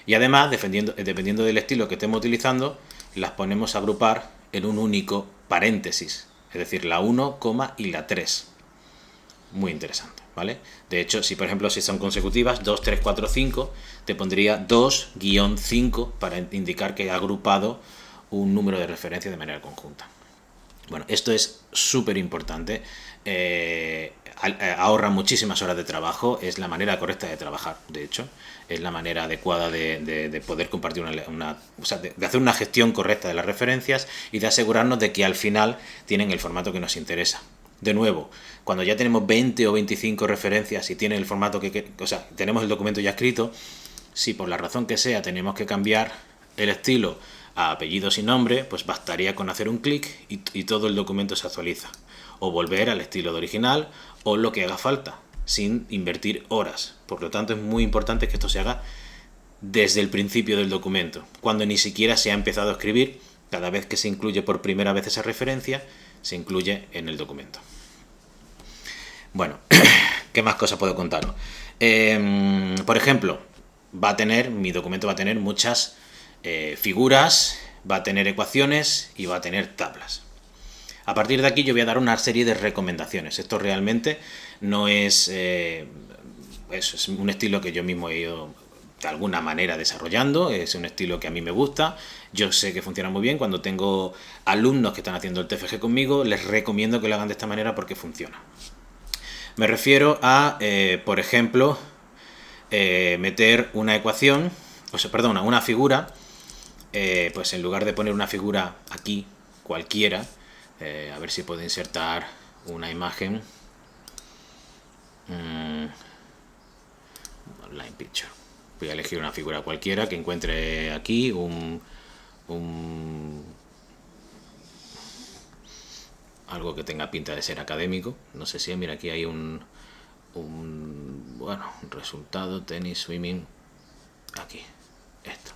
Y además, dependiendo del estilo que estemos utilizando, las ponemos a agrupar en un único paréntesis, es decir, la 1, y la 3. Muy interesante, ¿vale? De hecho, si por ejemplo si son consecutivas, 2, 3, 4, 5, te pondría 2-5 para indicar que ha agrupado un número de referencia de manera conjunta. Bueno, esto es súper importante, ahorra muchísimas horas de trabajo, es la manera correcta de trabajar, de hecho, es la manera adecuada de poder compartir o sea, de hacer una gestión correcta de las referencias y de asegurarnos de que al final tienen el formato que nos interesa. De nuevo, cuando ya tenemos 20 o 25 referencias y tiene el formato o sea, tenemos el documento ya escrito, si por la razón que sea tenemos que cambiar el estilo a apellidos y nombre, pues bastaría con hacer un clic y todo el documento se actualiza. O volver al estilo de original o lo que haga falta, sin invertir horas. Por lo tanto, es muy importante que esto se haga desde el principio del documento, cuando ni siquiera se ha empezado a escribir. Cada vez que se incluye por primera vez esa referencia, se incluye en el documento. Bueno, ¿qué más cosas puedo contaros? Por ejemplo, mi documento va a tener muchas figuras, va a tener ecuaciones y va a tener tablas. A partir de aquí yo voy a dar una serie de recomendaciones. Esto realmente no es un estilo que yo mismo he ido de alguna manera desarrollando, es un estilo que a mí me gusta, yo sé que funciona muy bien. Cuando tengo alumnos que están haciendo el TFG conmigo, les recomiendo que lo hagan de esta manera porque funciona. Me refiero a, por ejemplo, meter una ecuación, una figura, pues en lugar de poner una figura aquí, cualquiera, a ver si puedo insertar una imagen, Line Picture. Voy a elegir una figura cualquiera que encuentre aquí, algo que tenga pinta de ser académico. No sé si, mira, aquí hay un resultado, tenis, swimming, aquí, esto.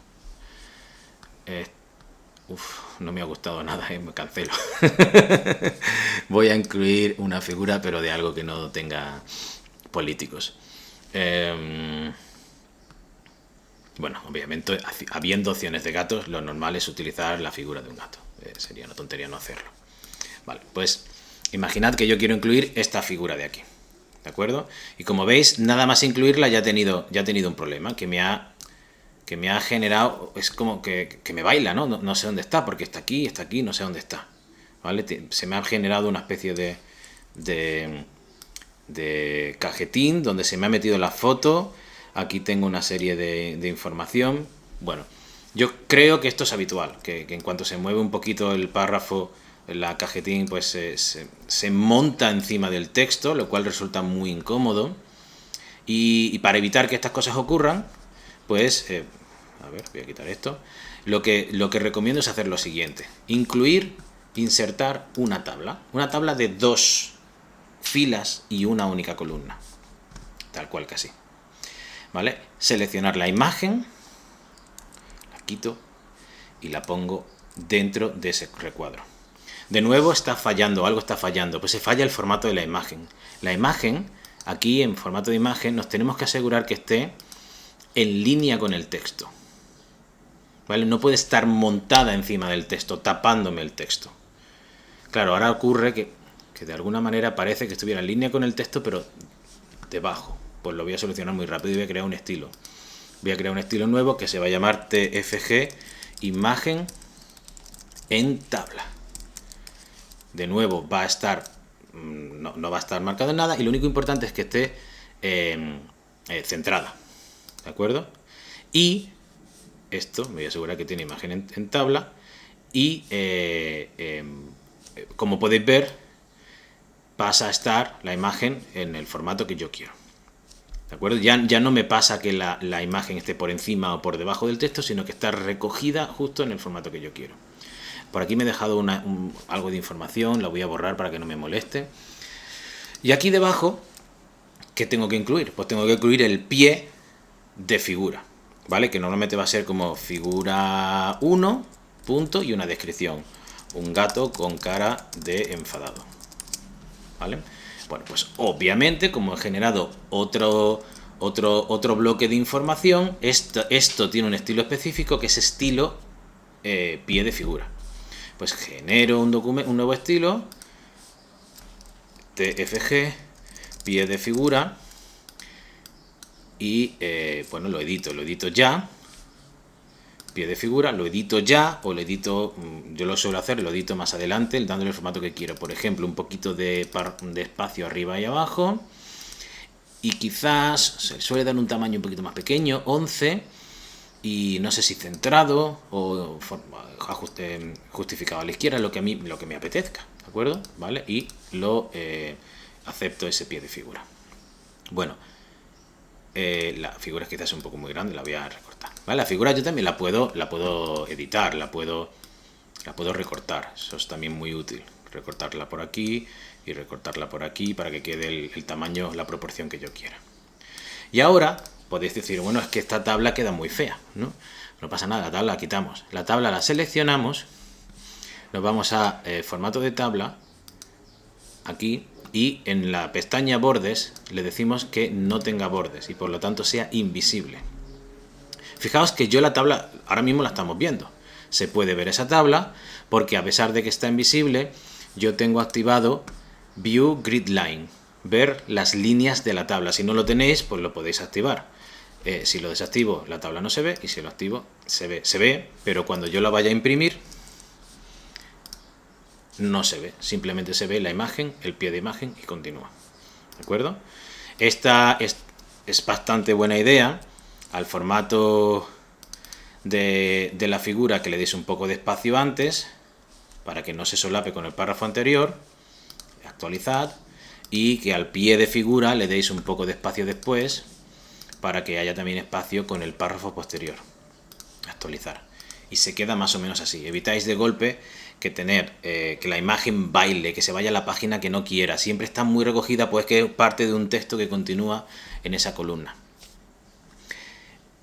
No me ha gustado nada, me cancelo. Voy a incluir una figura, pero de algo que no tenga políticos. Bueno, obviamente, habiendo opciones de gatos, lo normal es utilizar la figura de un gato. Sería una tontería no hacerlo. Vale, pues imaginad que yo quiero incluir esta figura de aquí, ¿de acuerdo? Y como veis, nada más incluirla ya ha tenido un problema que me ha generado, es como que me baila, ¿no? No sé dónde está, porque está aquí, no sé dónde está, ¿vale? Se me ha generado una especie de cajetín donde se me ha metido la foto. Aquí tengo una serie de información. Bueno, yo creo que esto es habitual, que en cuanto se mueve un poquito el párrafo, la cajetín pues se monta encima del texto, lo cual resulta muy incómodo. Y para evitar que estas cosas ocurran, pues, a ver, voy a quitar esto. Lo que recomiendo es hacer lo siguiente: insertar una tabla de 2 filas y una única columna, tal cual que así, ¿vale? Seleccionar la imagen, quito y la pongo dentro de ese recuadro. De nuevo está fallando, algo está fallando, pues se falla el formato de la imagen. La imagen, aquí en formato de imagen, nos tenemos que asegurar que esté en línea con el texto. ¿Vale? No puede estar montada encima del texto, tapándome el texto. Claro, ahora ocurre que de alguna manera parece que estuviera en línea con el texto, pero debajo. Pues lo voy a solucionar muy rápido y voy a crear un estilo. Voy a crear un estilo nuevo que se va a llamar TFG imagen en tabla. De nuevo va a estar, no va a estar marcado en nada, y lo único importante es que esté centrada. ¿De acuerdo? Y esto, me voy a asegurar que tiene imagen en tabla, y como podéis ver, pasa a estar la imagen en el formato que yo quiero. ¿De acuerdo? Ya no me pasa que la imagen esté por encima o por debajo del texto, sino que está recogida justo en el formato que yo quiero. Por aquí me he dejado algo de información, la voy a borrar para que no me moleste. Y aquí debajo, ¿qué tengo que incluir? Pues tengo que incluir el pie de figura, ¿vale? Que normalmente va a ser como figura 1, punto, y una descripción. Un gato con cara de enfadado. ¿Vale? Bueno, pues obviamente, como he generado otro bloque de información, esto tiene un estilo específico, que es estilo pie de figura. Pues genero un nuevo estilo, TFG, pie de figura, y bueno, lo edito ya. Pie de figura, lo edito ya, o lo edito, yo lo suelo hacer, lo edito más adelante, dándole el formato que quiero. Por ejemplo, un poquito de espacio arriba y abajo, y quizás se suele dar un tamaño un poquito más pequeño, 11, y no sé si centrado o justificado a la izquierda, lo que me apetezca, ¿de acuerdo? ¿Vale? Y lo acepto ese pie de figura. Bueno, la figura es quizás un poco muy grande, la voy a recortar. ¿Vale? La figura yo también la puedo editar, la puedo recortar. Eso es también muy útil. Recortarla por aquí y recortarla por aquí para que quede el tamaño, la proporción que yo quiera. Y ahora podéis decir, bueno, es que esta tabla queda muy fea, ¿no? No pasa nada, la tabla la quitamos. La tabla la seleccionamos, nos vamos a formato de tabla, aquí, y en la pestaña bordes le decimos que no tenga bordes y por lo tanto sea invisible. Fijaos que yo la tabla ahora mismo la estamos viendo. Se puede ver esa tabla porque, a pesar de que está invisible, yo tengo activado View Grid Line, ver las líneas de la tabla. Si no lo tenéis, pues lo podéis activar. Si lo desactivo, la tabla no se ve, y si lo activo, se ve, pero cuando yo la vaya a imprimir, no se ve, simplemente se ve la imagen, el pie de imagen, y continúa. ¿De acuerdo? Esta es bastante buena idea. Al formato de la figura, que le deis un poco de espacio antes, para que no se solape con el párrafo anterior, actualizad, y que al pie de figura le deis un poco de espacio después, para que haya también espacio con el párrafo posterior. Actualizar. Y se queda más o menos así. Evitáis de golpe que la imagen baile, que se vaya a la página que no quiera. Siempre está muy recogida, pues que es parte de un texto que continúa en esa columna.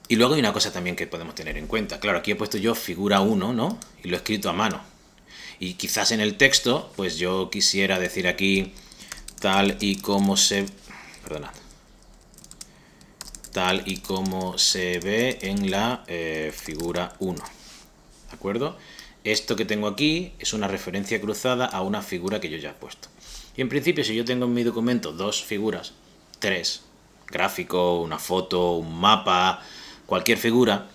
Y luego hay una cosa también que podemos tener en cuenta. Claro, aquí he puesto yo figura 1, ¿no? Y lo he escrito a mano. Y quizás en el texto, pues yo quisiera decir aquí tal y como se... Perdonad. Tal y como se ve en la figura 1. ¿De acuerdo? Esto que tengo aquí es una referencia cruzada a una figura que yo ya he puesto. Y en principio, si yo tengo en mi documento dos figuras, 3, gráfico, una foto, un mapa, cualquier figura,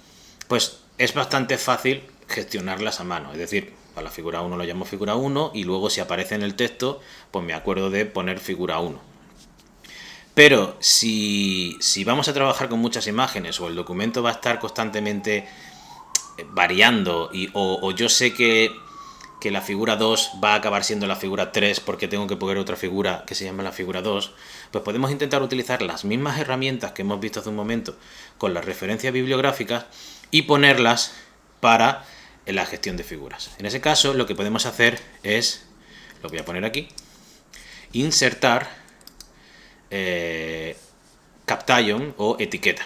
pues es bastante fácil gestionarlas a mano. Es decir, a la figura 1 lo llamo figura 1, y luego, si aparece en el texto, pues me acuerdo de poner figura 1. Pero si vamos a trabajar con muchas imágenes, o el documento va a estar constantemente variando, o yo sé que la figura 2 va a acabar siendo la figura 3 porque tengo que poner otra figura que se llama la figura 2, pues podemos intentar utilizar las mismas herramientas que hemos visto hace un momento con las referencias bibliográficas y ponerlas para la gestión de figuras. En ese caso, lo que podemos hacer es, lo voy a poner aquí, insertar caption o etiqueta,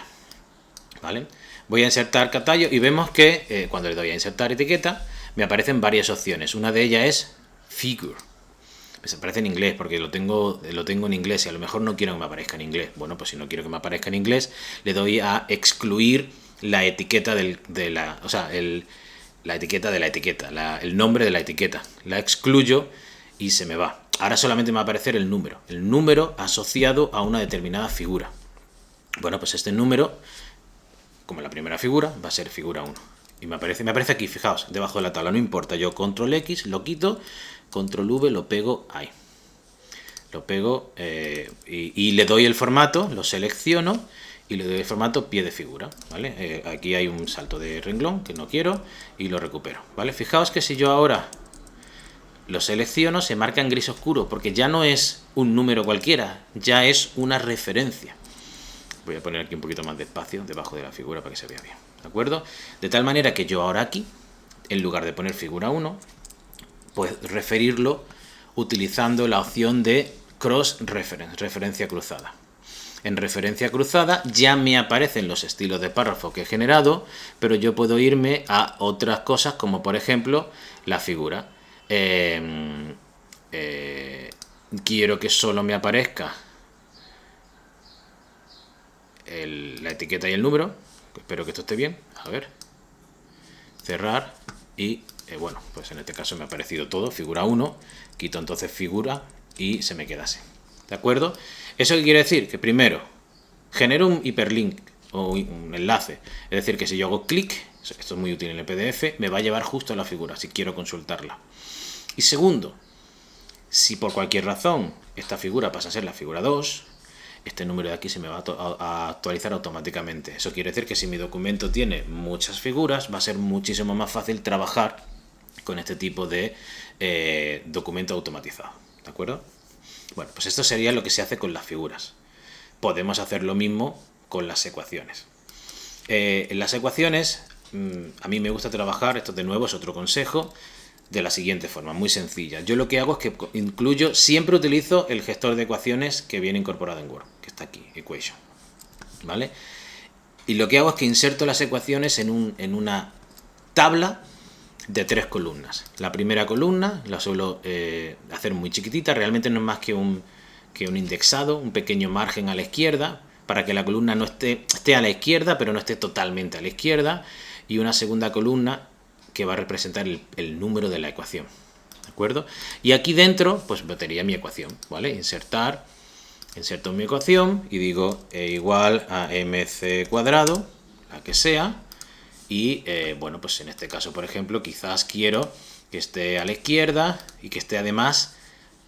¿vale? Voy a insertar catallo y vemos que cuando le doy a insertar etiqueta me aparecen varias opciones. Una de ellas es figure. Me aparece en inglés porque lo tengo en inglés y a lo mejor no quiero que me aparezca en inglés. Bueno, pues si no quiero que me aparezca en inglés, le doy a excluir la etiqueta la etiqueta de la etiqueta, el nombre de la etiqueta. La excluyo y se me va. Ahora solamente me va a aparecer el número asociado a una determinada figura. Bueno, pues este número, como la primera figura, va a ser figura 1. Y me aparece aquí, fijaos, debajo de la tabla, no importa. Yo control X, lo quito, control V, lo pego ahí. Lo pego y le doy el formato, lo selecciono y le doy el formato pie de figura, ¿vale? Aquí hay un salto de renglón que no quiero y lo recupero, ¿vale? Fijaos que si yo ahora lo selecciono, se marca en gris oscuro, porque ya no es un número cualquiera, ya es una referencia. Voy a poner aquí un poquito más de espacio debajo de la figura para que se vea bien, ¿de acuerdo? De tal manera que yo ahora aquí, en lugar de poner figura 1, pues referirlo utilizando la opción de cross reference, referencia cruzada. En referencia cruzada ya me aparecen los estilos de párrafo que he generado, pero yo puedo irme a otras cosas como por ejemplo la figura. Quiero que solo me aparezca la etiqueta y el número. Espero que esto esté bien. A ver. Cerrar. Y bueno, pues en este caso me ha aparecido todo. Figura 1. Quito entonces figura y se me queda así. ¿De acuerdo? ¿Eso qué quiere decir? Que primero genero un hiperlink o un enlace. Es decir, que si yo hago clic, esto es muy útil en el PDF, me va a llevar justo a la figura si quiero consultarla. Y segundo, si por cualquier razón esta figura pasa a ser la figura 2, este número de aquí se me va a actualizar automáticamente. Eso quiere decir que si mi documento tiene muchas figuras, va a ser muchísimo más fácil trabajar con este tipo de documento automatizado. ¿De acuerdo? Bueno, pues esto sería lo que se hace con las figuras. Podemos hacer lo mismo con las ecuaciones. En las ecuaciones, a mí me gusta trabajar, esto de nuevo es otro consejo, de la siguiente forma, muy sencilla. Yo lo que hago es que siempre utilizo el gestor de ecuaciones que viene incorporado en Word, que está aquí, Equation, ¿vale? Y lo que hago es que inserto las ecuaciones en una tabla de 3 columnas. La primera columna la suelo hacer muy chiquitita, realmente no es más que un indexado, un pequeño margen a la izquierda, para que la columna no esté a la izquierda, pero no esté totalmente a la izquierda, y una segunda columna que va a representar el número de la ecuación, ¿de acuerdo? Y aquí dentro, pues metería mi ecuación, ¿vale? Insertar, inserto mi ecuación y digo igual a mc cuadrado, la que sea, y bueno, pues en este caso, por ejemplo, quizás quiero que esté a la izquierda y que esté además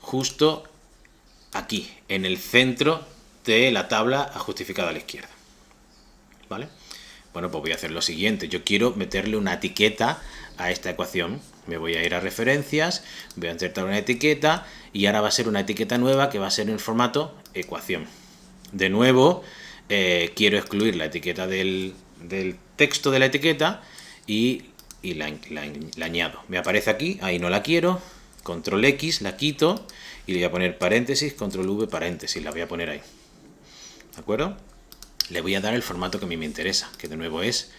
justo aquí, en el centro de la tabla justificada a la izquierda, ¿vale? Bueno, pues voy a hacer lo siguiente. Yo quiero meterle una etiqueta a esta ecuación. Me voy a ir a referencias, voy a insertar una etiqueta y ahora va a ser una etiqueta nueva que va a ser en el formato ecuación. De nuevo, quiero excluir la etiqueta del texto de la etiqueta y la añado. Me aparece aquí, ahí no la quiero, control X, la quito y le voy a poner paréntesis, control V, paréntesis, la voy a poner ahí. ¿De acuerdo? Le voy a dar el formato que a mí me interesa, que de nuevo es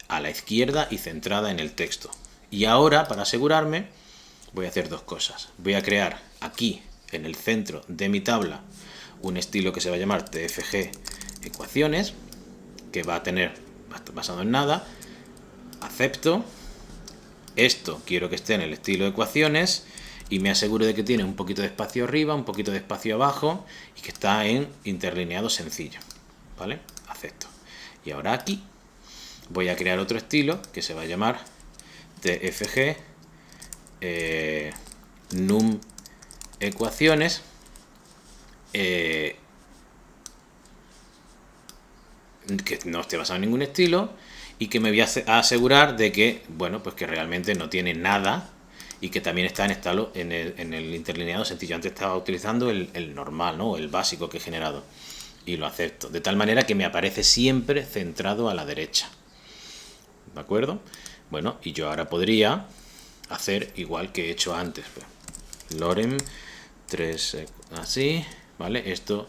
a la izquierda y centrada en el texto. Y ahora, para asegurarme, voy a hacer dos cosas. Voy a crear aquí, en el centro de mi tabla, un estilo que se va a llamar TFG ecuaciones, que va a tener, basado en nada, acepto, esto quiero que esté en el estilo ecuaciones, y me aseguro de que tiene un poquito de espacio arriba, un poquito de espacio abajo, y que está en interlineado sencillo. ¿Vale? Acepto. Y ahora aquí voy a crear otro estilo que se va a llamar TFG num ecuaciones que no esté basado en ningún estilo y que me voy a asegurar de que, bueno, pues que realmente no tiene nada y que también está en el interlineado sencillo. Antes estaba utilizando el normal, ¿no? El básico que he generado. Y lo acepto, de tal manera que me aparece siempre centrado a la derecha. ¿De acuerdo? Bueno, y yo ahora podría hacer igual que he hecho antes. Lorem 3, así, ¿vale? Esto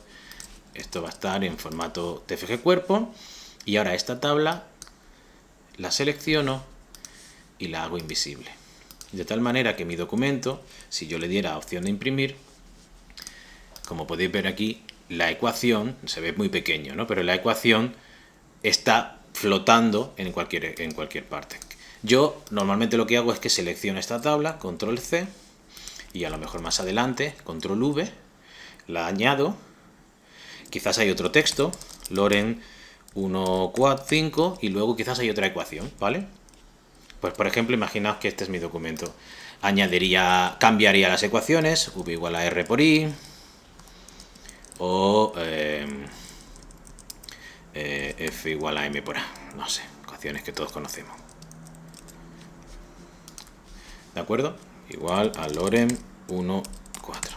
va a estar en formato TFG cuerpo. Y ahora esta tabla la selecciono y la hago invisible. De tal manera que mi documento, si yo le diera opción de imprimir, como podéis ver aquí, la ecuación se ve muy pequeño, ¿no? Pero la ecuación está flotando en cualquier parte. Yo normalmente lo que hago es que selecciono esta tabla, control C, y a lo mejor más adelante, control V, la añado. Quizás hay otro texto, Loren 145, y luego quizás hay otra ecuación, ¿vale? Pues por ejemplo, imaginaos que este es mi documento. Cambiaría las ecuaciones, V igual a R por I, o F igual a M por A, no sé, ecuaciones que todos conocemos. ¿De acuerdo? Igual a Loren 1, 4.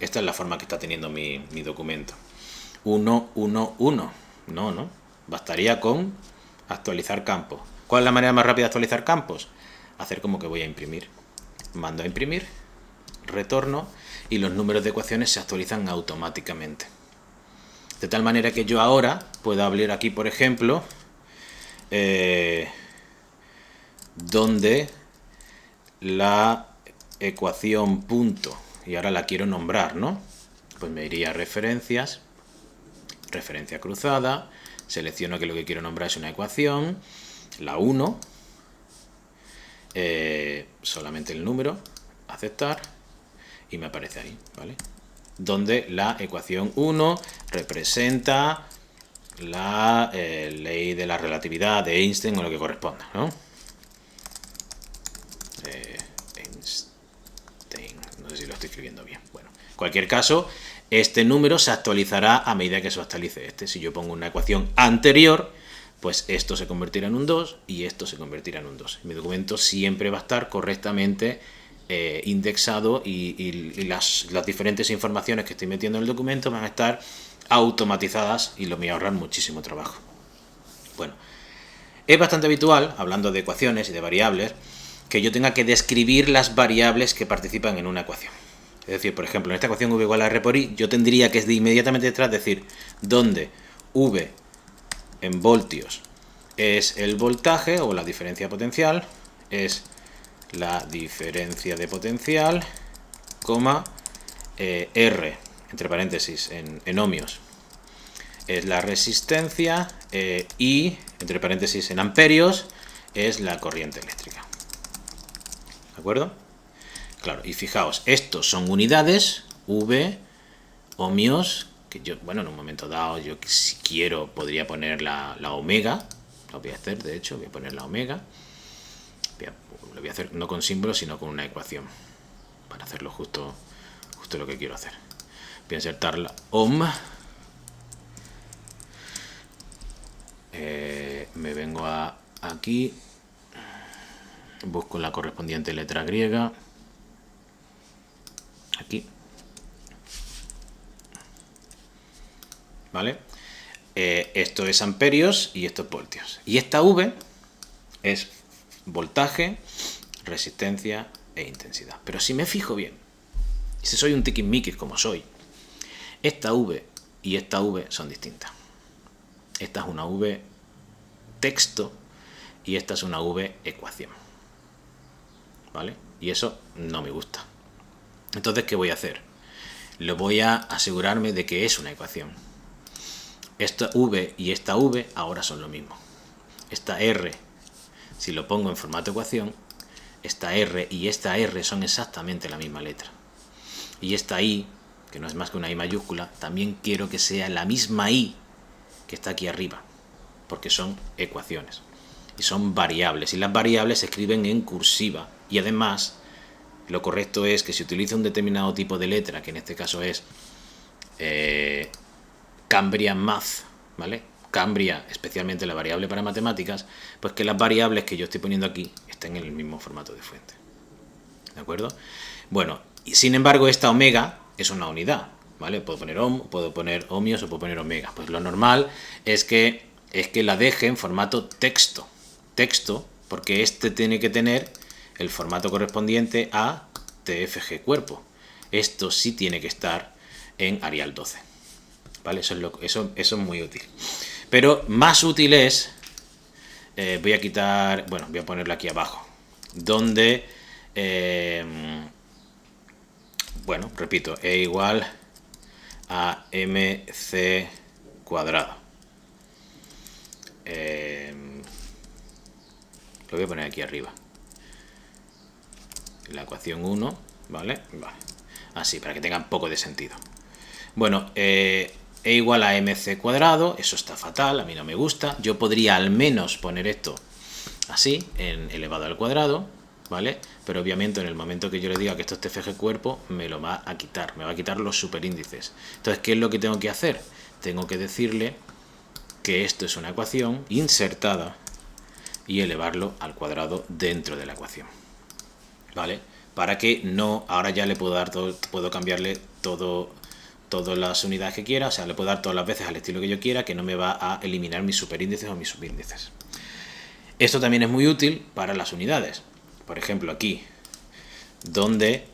Esta es la forma que está teniendo mi documento. 1, 1, 1. No. Bastaría con actualizar campos. ¿Cuál es la manera más rápida de actualizar campos? Hacer como que voy a imprimir. Mando a imprimir, retorno y los números de ecuaciones se actualizan automáticamente. De tal manera que yo ahora puedo abrir aquí, por ejemplo, donde la ecuación punto, y ahora la quiero nombrar, ¿no? Pues me iría a referencias, referencia cruzada, selecciono que lo que quiero nombrar es una ecuación, la 1, solamente el número, aceptar, y me aparece ahí, ¿vale? Donde la ecuación 1 representa la ley de la relatividad de Einstein o lo que corresponda, ¿no? No sé si lo estoy escribiendo bien. Bueno, en cualquier caso, este número se actualizará a medida que se actualice este. Si yo pongo una ecuación anterior, pues esto se convertirá en un 2 y esto se convertirá en un 2. Mi documento siempre va a estar correctamente indexado y las diferentes informaciones que estoy metiendo en el documento van a estar automatizadas y lo me va a ahorrar muchísimo trabajo. Bueno, es bastante habitual, hablando de ecuaciones y de variables, que yo tenga que describir las variables que participan en una ecuación. Es decir, por ejemplo, en esta ecuación V igual a R por I, yo tendría que inmediatamente detrás decir donde V en voltios es el voltaje o la diferencia potencial, es la diferencia de potencial, coma, R, entre paréntesis, en ohmios, es la resistencia, y, entre paréntesis, en amperios, es la corriente eléctrica. ¿De acuerdo? Claro, y fijaos, estos son unidades, V, ohmios, que yo, bueno, en un momento dado, yo si quiero podría poner la omega, lo voy a hacer, de hecho, voy a poner la omega, lo voy a hacer no con símbolos, sino con una ecuación, para hacerlo justo lo que quiero hacer. Voy a insertar la ohm, me vengo aquí, busco la correspondiente letra griega, aquí, ¿vale? Esto es amperios y esto es voltios. Y esta V es voltaje, resistencia e intensidad. Pero si me fijo bien, si soy un tiquismiquis como soy, esta V y esta V son distintas. Esta es una V texto y esta es una V ecuación, ¿vale? Y eso no me gusta. Entonces, ¿qué voy a hacer? Lo voy a asegurarme de que es una ecuación. Esta V y esta V ahora son lo mismo. Esta R, si lo pongo en formato ecuación, esta R y esta R son exactamente la misma letra. Y esta I, que no es más que una I mayúscula, también quiero que sea la misma I que está aquí arriba, porque son ecuaciones y son variables, y las variables se escriben en cursiva, y además lo correcto es que si utilizo un determinado tipo de letra, que en este caso es Cambrian Math, ¿vale? Cambria, especialmente la variable para matemáticas, pues que las variables que yo estoy poniendo aquí estén en el mismo formato de fuente. ¿De acuerdo? Bueno, sin embargo, esta omega es una unidad, ¿vale? Puedo poner ohm, puedo poner ohmios o puedo poner omega. Pues lo normal es que la deje en formato texto. Texto, porque este tiene que tener el formato correspondiente a TFG cuerpo. Esto sí tiene que estar en Arial 12. ¿Vale? Eso es muy útil. Pero más útil es voy a quitar, bueno, voy a ponerlo aquí abajo, donde, bueno, repito, e igual a mc cuadrado. Lo voy a poner aquí arriba. La ecuación 1, ¿vale? Vale. Así, para que tenga un poco de sentido. Bueno, e igual a mc cuadrado, eso está fatal, a mí no me gusta. Yo podría al menos poner esto así, en elevado al cuadrado, ¿vale? Pero obviamente en el momento que yo le diga que esto es TFG cuerpo, me lo va a quitar, me va a quitar los superíndices. Entonces, ¿qué es lo que tengo que hacer? Tengo que decirle que esto es una ecuación insertada y elevarlo al cuadrado dentro de la ecuación, ¿vale? Para que no, ahora ya le puedo dar todo, puedo cambiarle todas las unidades que quiera, o sea, le puedo dar todas las veces al estilo que yo quiera, que no me va a eliminar mis superíndices o mis subíndices. Esto también es muy útil para las unidades. Por ejemplo, aquí, donde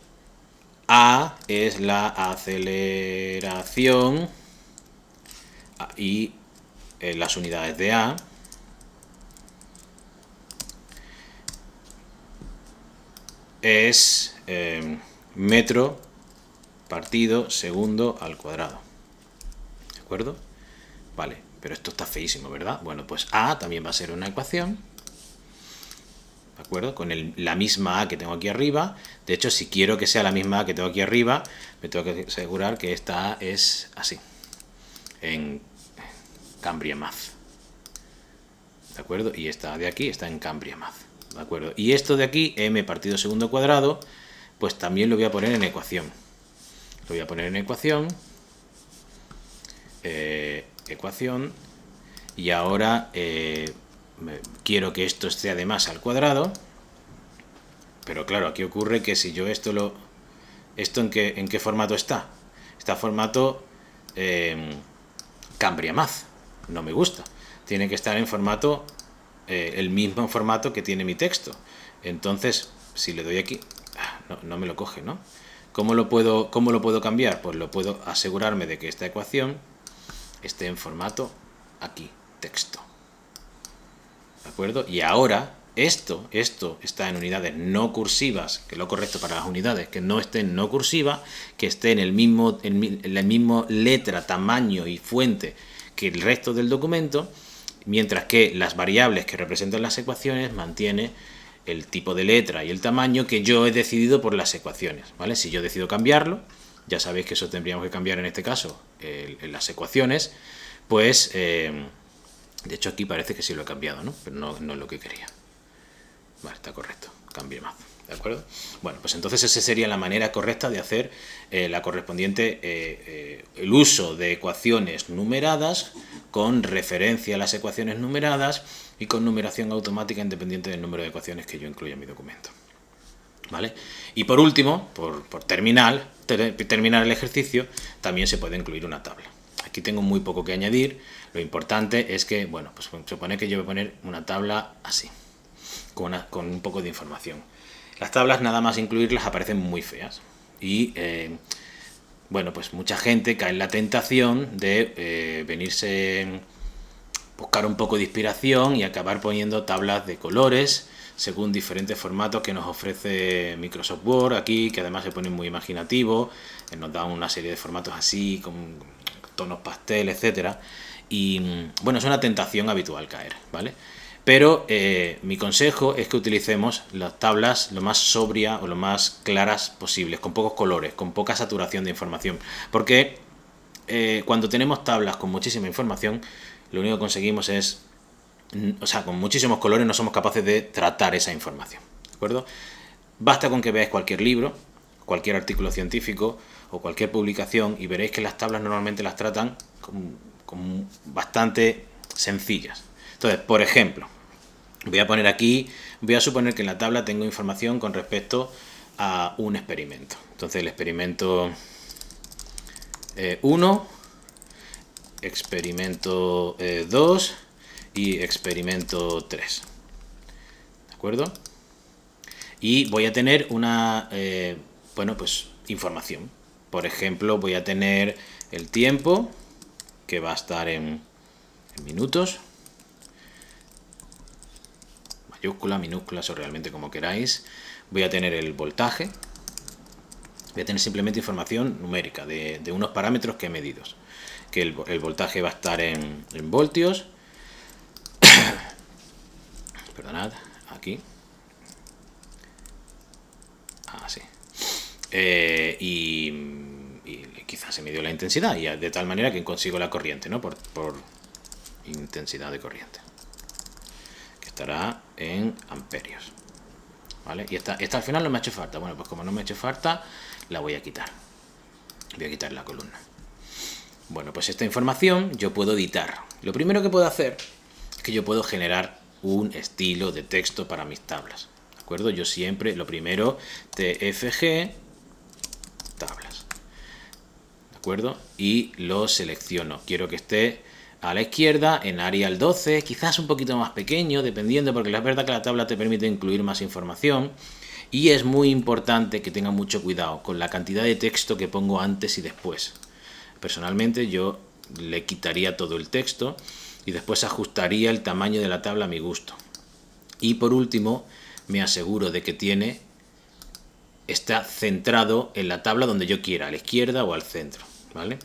A es la aceleración y las unidades de A es metro partido segundo al cuadrado. ¿De acuerdo? Vale, pero esto está feísimo, ¿verdad? Bueno, pues A también va a ser una ecuación, ¿de acuerdo? Con la misma A que tengo aquí arriba. De hecho, si quiero que sea la misma A que tengo aquí arriba, me tengo que asegurar que esta A es así, en Cambria Math, ¿de acuerdo? Y esta de aquí está en Cambria Math, ¿de acuerdo? Y esto de aquí, m partido segundo cuadrado, pues también lo voy a poner en ecuación. Lo voy a poner en ecuación, y ahora quiero que esto esté además al cuadrado, pero claro, aquí ocurre que si yo ¿esto en qué formato está? Está en formato Cambria Math, no me gusta. Tiene que estar en formato, el mismo formato que tiene mi texto. Entonces, si le doy aquí, no me lo coge, ¿no? ¿Cómo lo puedo cambiar? Pues lo puedo asegurarme de que esta ecuación esté en formato aquí, texto. ¿De acuerdo? Y ahora esto está en unidades no cursivas, que es lo correcto para las unidades, que no estén no cursiva, que esté en la misma letra, tamaño y fuente que el resto del documento, mientras que las variables que representan las ecuaciones mantiene el tipo de letra y el tamaño que yo he decidido por las ecuaciones, ¿vale? Si yo decido cambiarlo, ya sabéis que eso tendríamos que cambiar en este caso en las ecuaciones, pues de hecho aquí parece que sí lo he cambiado, ¿no? Pero no es lo que quería. Vale, está correcto, cambie más, ¿de acuerdo? Bueno, pues entonces esa sería la manera correcta de hacer la correspondiente, el uso de ecuaciones numeradas con referencia a las ecuaciones numeradas y con numeración automática independiente del número de ecuaciones que yo incluya en mi documento, ¿vale? Y por último, por terminar el ejercicio, también se puede incluir una tabla. Aquí tengo muy poco que añadir. Lo importante es que, bueno, pues supone que yo voy a poner una tabla así, con un poco de información. Las tablas, nada más incluirlas, aparecen muy feas. Y, bueno, pues mucha gente cae en la tentación de venirse, buscar un poco de inspiración y acabar poniendo tablas de colores según diferentes formatos que nos ofrece Microsoft Word aquí, que además se pone muy imaginativo, nos da una serie de formatos así, con tonos pastel, etcétera. Y bueno, es una tentación habitual caer, ¿vale? Pero mi consejo es que utilicemos las tablas lo más sobria o lo más claras posibles, con pocos colores, con poca saturación de información, porque cuando tenemos tablas con muchísima información, lo único que conseguimos es, o sea, con muchísimos colores no somos capaces de tratar esa información, ¿de acuerdo? Basta con que veáis cualquier libro, cualquier artículo científico o cualquier publicación y veréis que las tablas normalmente las tratan como bastante sencillas. Entonces, por ejemplo, voy a poner aquí, voy a suponer que en la tabla tengo información con respecto a un experimento. Entonces, el experimento 1, experimento 2 y experimento 3. ¿De acuerdo? Y voy a tener una, bueno, pues información. Por ejemplo, voy a tener el tiempo, que va a estar en minutos. mayúscula, minúscula, o realmente como queráis. Voy a tener el voltaje. Voy a tener simplemente información numérica de unos parámetros que he medido. Que el voltaje va a estar en voltios. Perdonad, aquí. Así. Y quizás se midió la intensidad, y de tal manera que consigo la corriente, ¿no? Por intensidad de corriente. Que estará en amperios. ¿Vale? Y esta al final no me ha hecho falta. Bueno, pues como no me ha hecho falta, la voy a quitar. Voy a quitar la columna. Bueno, pues esta información yo puedo editar. Lo primero que puedo hacer es que yo puedo generar un estilo de texto para mis tablas. ¿De acuerdo? Yo siempre, lo primero, TFG, tablas. ¿De acuerdo? Y lo selecciono. Quiero que esté a la izquierda, en Arial 12, quizás un poquito más pequeño, dependiendo, porque es verdad que la tabla te permite incluir más información. Y es muy importante que tenga mucho cuidado con la cantidad de texto que pongo antes y después. Personalmente yo le quitaría todo el texto y después ajustaría el tamaño de la tabla a mi gusto. Y por último, me aseguro de que está centrado en la tabla donde yo quiera, a la izquierda o al centro, ¿vale?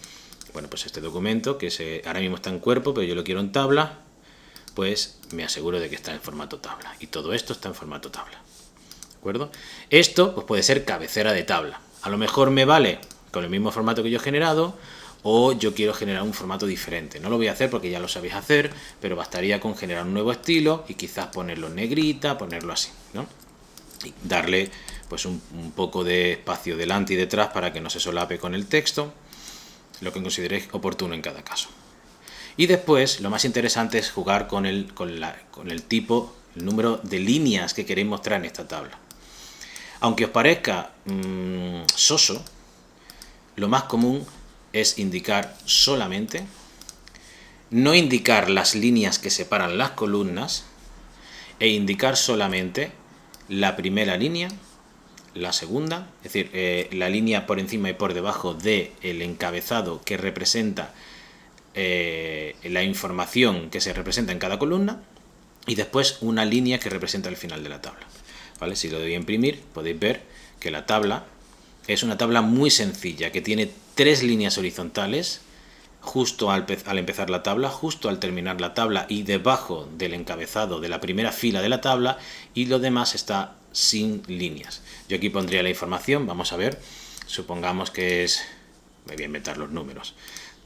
Bueno, pues este documento, que ahora mismo está en cuerpo, pero yo lo quiero en tabla, pues me aseguro de que está en formato tabla. Y todo esto está en formato tabla. ¿De acuerdo? Esto pues puede ser cabecera de tabla. A lo mejor me vale con el mismo formato que yo he generado, o yo quiero generar un formato diferente. No lo voy a hacer porque ya lo sabéis hacer, pero bastaría con generar un nuevo estilo y quizás ponerlo en negrita, ponerlo así, ¿no? Y darle pues un poco de espacio delante y detrás para que no se solape con el texto, lo que consideréis oportuno en cada caso. Y después, lo más interesante es jugar con el tipo, el número de líneas que queréis mostrar en esta tabla. Aunque os parezca soso, lo más común es indicar solamente, no indicar las líneas que separan las columnas, e indicar solamente la primera línea, la segunda, es decir, la línea por encima y por debajo del encabezado que representa la información que se representa en cada columna, y después una línea que representa el final de la tabla. ¿Vale? Si lo doy a imprimir, podéis ver que la tabla es una tabla muy sencilla, que tiene 3 líneas horizontales justo al empezar la tabla, justo al terminar la tabla y debajo del encabezado de la primera fila de la tabla, y lo demás está sin líneas. Yo aquí pondría la información, vamos a ver, supongamos que es, me voy a inventar los números,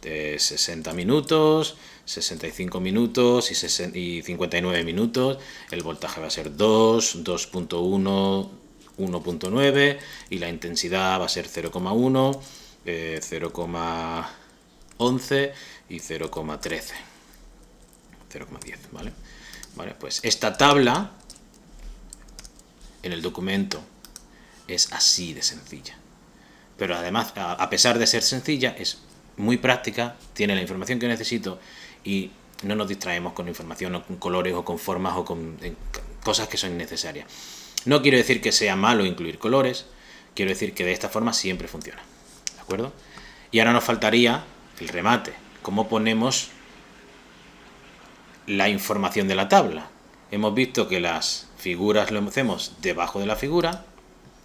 de 60 minutos, 65 minutos y 59 minutos, el voltaje va a ser 2, 2.1, 1.9 y la intensidad va a ser 0,1, 0,11 y 0,13, 0,10, ¿vale? Vale, pues esta tabla en el documento es así de sencilla, pero además, a pesar de ser sencilla, es muy práctica, tiene la información que necesito y no nos distraemos con información o con colores o con formas o con cosas que son innecesarias. No quiero decir que sea malo incluir colores, quiero decir que de esta forma siempre funciona, ¿de acuerdo? Y ahora nos faltaría el remate, cómo ponemos la información de la tabla. Hemos visto que las figuras lo hacemos debajo de la figura,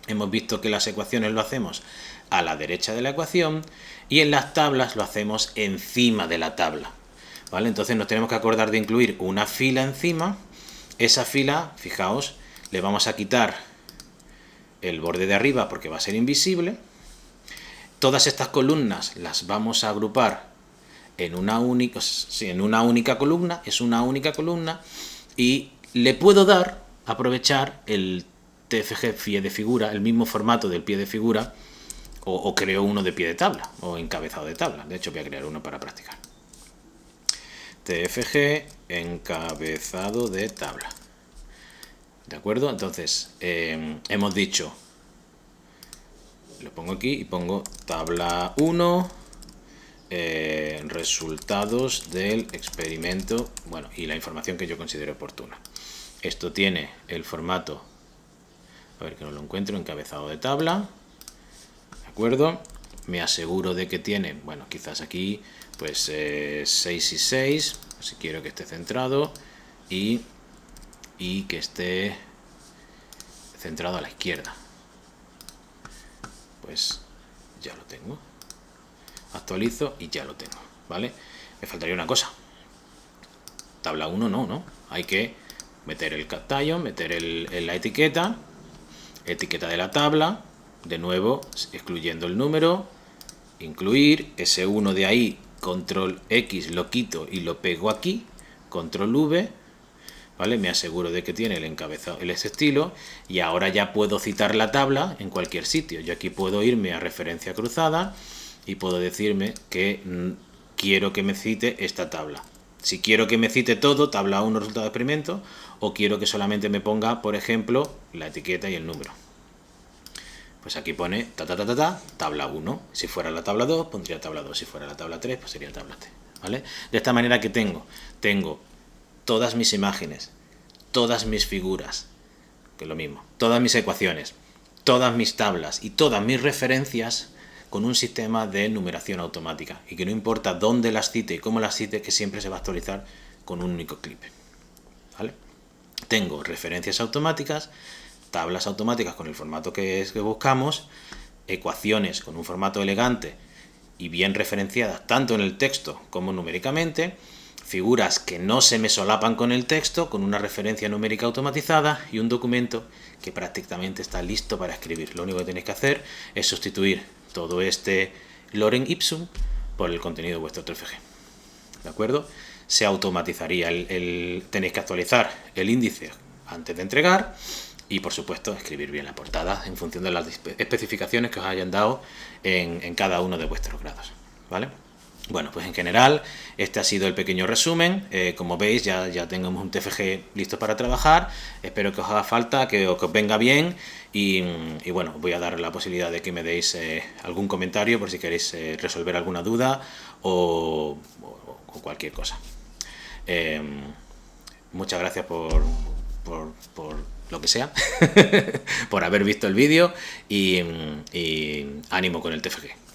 hemos visto que las ecuaciones lo hacemos a la derecha de la ecuación y en las tablas lo hacemos encima de la tabla, ¿vale? Entonces nos tenemos que acordar de incluir una fila encima. Esa fila, fijaos, le vamos a quitar el borde de arriba porque va a ser invisible. Todas estas columnas las vamos a agrupar en una única columna, es una única columna, y le puedo aprovechar el TFG pie de figura, el mismo formato del pie de figura, o creo uno de pie de tabla, o encabezado de tabla. De hecho voy a crear uno para practicar. TFG encabezado de tabla. ¿De acuerdo? Entonces, hemos dicho, lo pongo aquí y pongo tabla 1, resultados del experimento, bueno, y la información que yo considero oportuna. Esto tiene el formato, a ver que no lo encuentro, encabezado de tabla, ¿de acuerdo? Me aseguro de que tiene, bueno, quizás aquí, pues 6 y 6, si quiero que esté centrado, y y que esté centrado a la izquierda. Pues ya lo tengo. Actualizo y ya lo tengo, ¿vale? Me faltaría una cosa. Tabla 1 no. Hay que meter el cat tile, meter la etiqueta de la tabla, de nuevo excluyendo el número, incluir, ese 1 de ahí, control X lo quito y lo pego aquí, control V, ¿vale? Me aseguro de que tiene el encabezado, ese estilo, y ahora ya puedo citar la tabla en cualquier sitio. Yo aquí puedo irme a referencia cruzada y puedo decirme que quiero que me cite esta tabla. Si quiero que me cite todo, tabla 1, resultado de experimento, o quiero que solamente me ponga, por ejemplo, la etiqueta y el número. Pues aquí pone tabla 1. Si fuera la tabla 2, pondría tabla 2. Si fuera la tabla 3, pues sería tabla 3. ¿Vale? De esta manera que tengo todas mis imágenes, todas mis figuras, que es lo mismo, todas mis ecuaciones, todas mis tablas y todas mis referencias con un sistema de numeración automática, y que no importa dónde las cite y cómo las cite, que siempre se va a actualizar con un único clip. ¿Vale? Tengo referencias automáticas, tablas automáticas con el formato que buscamos, ecuaciones con un formato elegante y bien referenciadas tanto en el texto como numéricamente, figuras que no se me solapan con el texto, con una referencia numérica automatizada, y un documento que prácticamente está listo para escribir. Lo único que tenéis que hacer es sustituir todo este lorem ipsum por el contenido de vuestro TFG. ¿De acuerdo? Se automatizaría tenéis que actualizar el índice antes de entregar y, por supuesto, escribir bien la portada en función de las especificaciones que os hayan dado en cada uno de vuestros grados. ¿Vale? Bueno, pues en general este ha sido el pequeño resumen. Como veis, ya tenemos un TFG listo para trabajar. Espero que os haga falta, que os venga bien, y bueno, voy a dar la posibilidad de que me deis algún comentario por si queréis resolver alguna duda o cualquier cosa. Muchas gracias por lo que sea, por haber visto el vídeo, y ánimo con el TFG.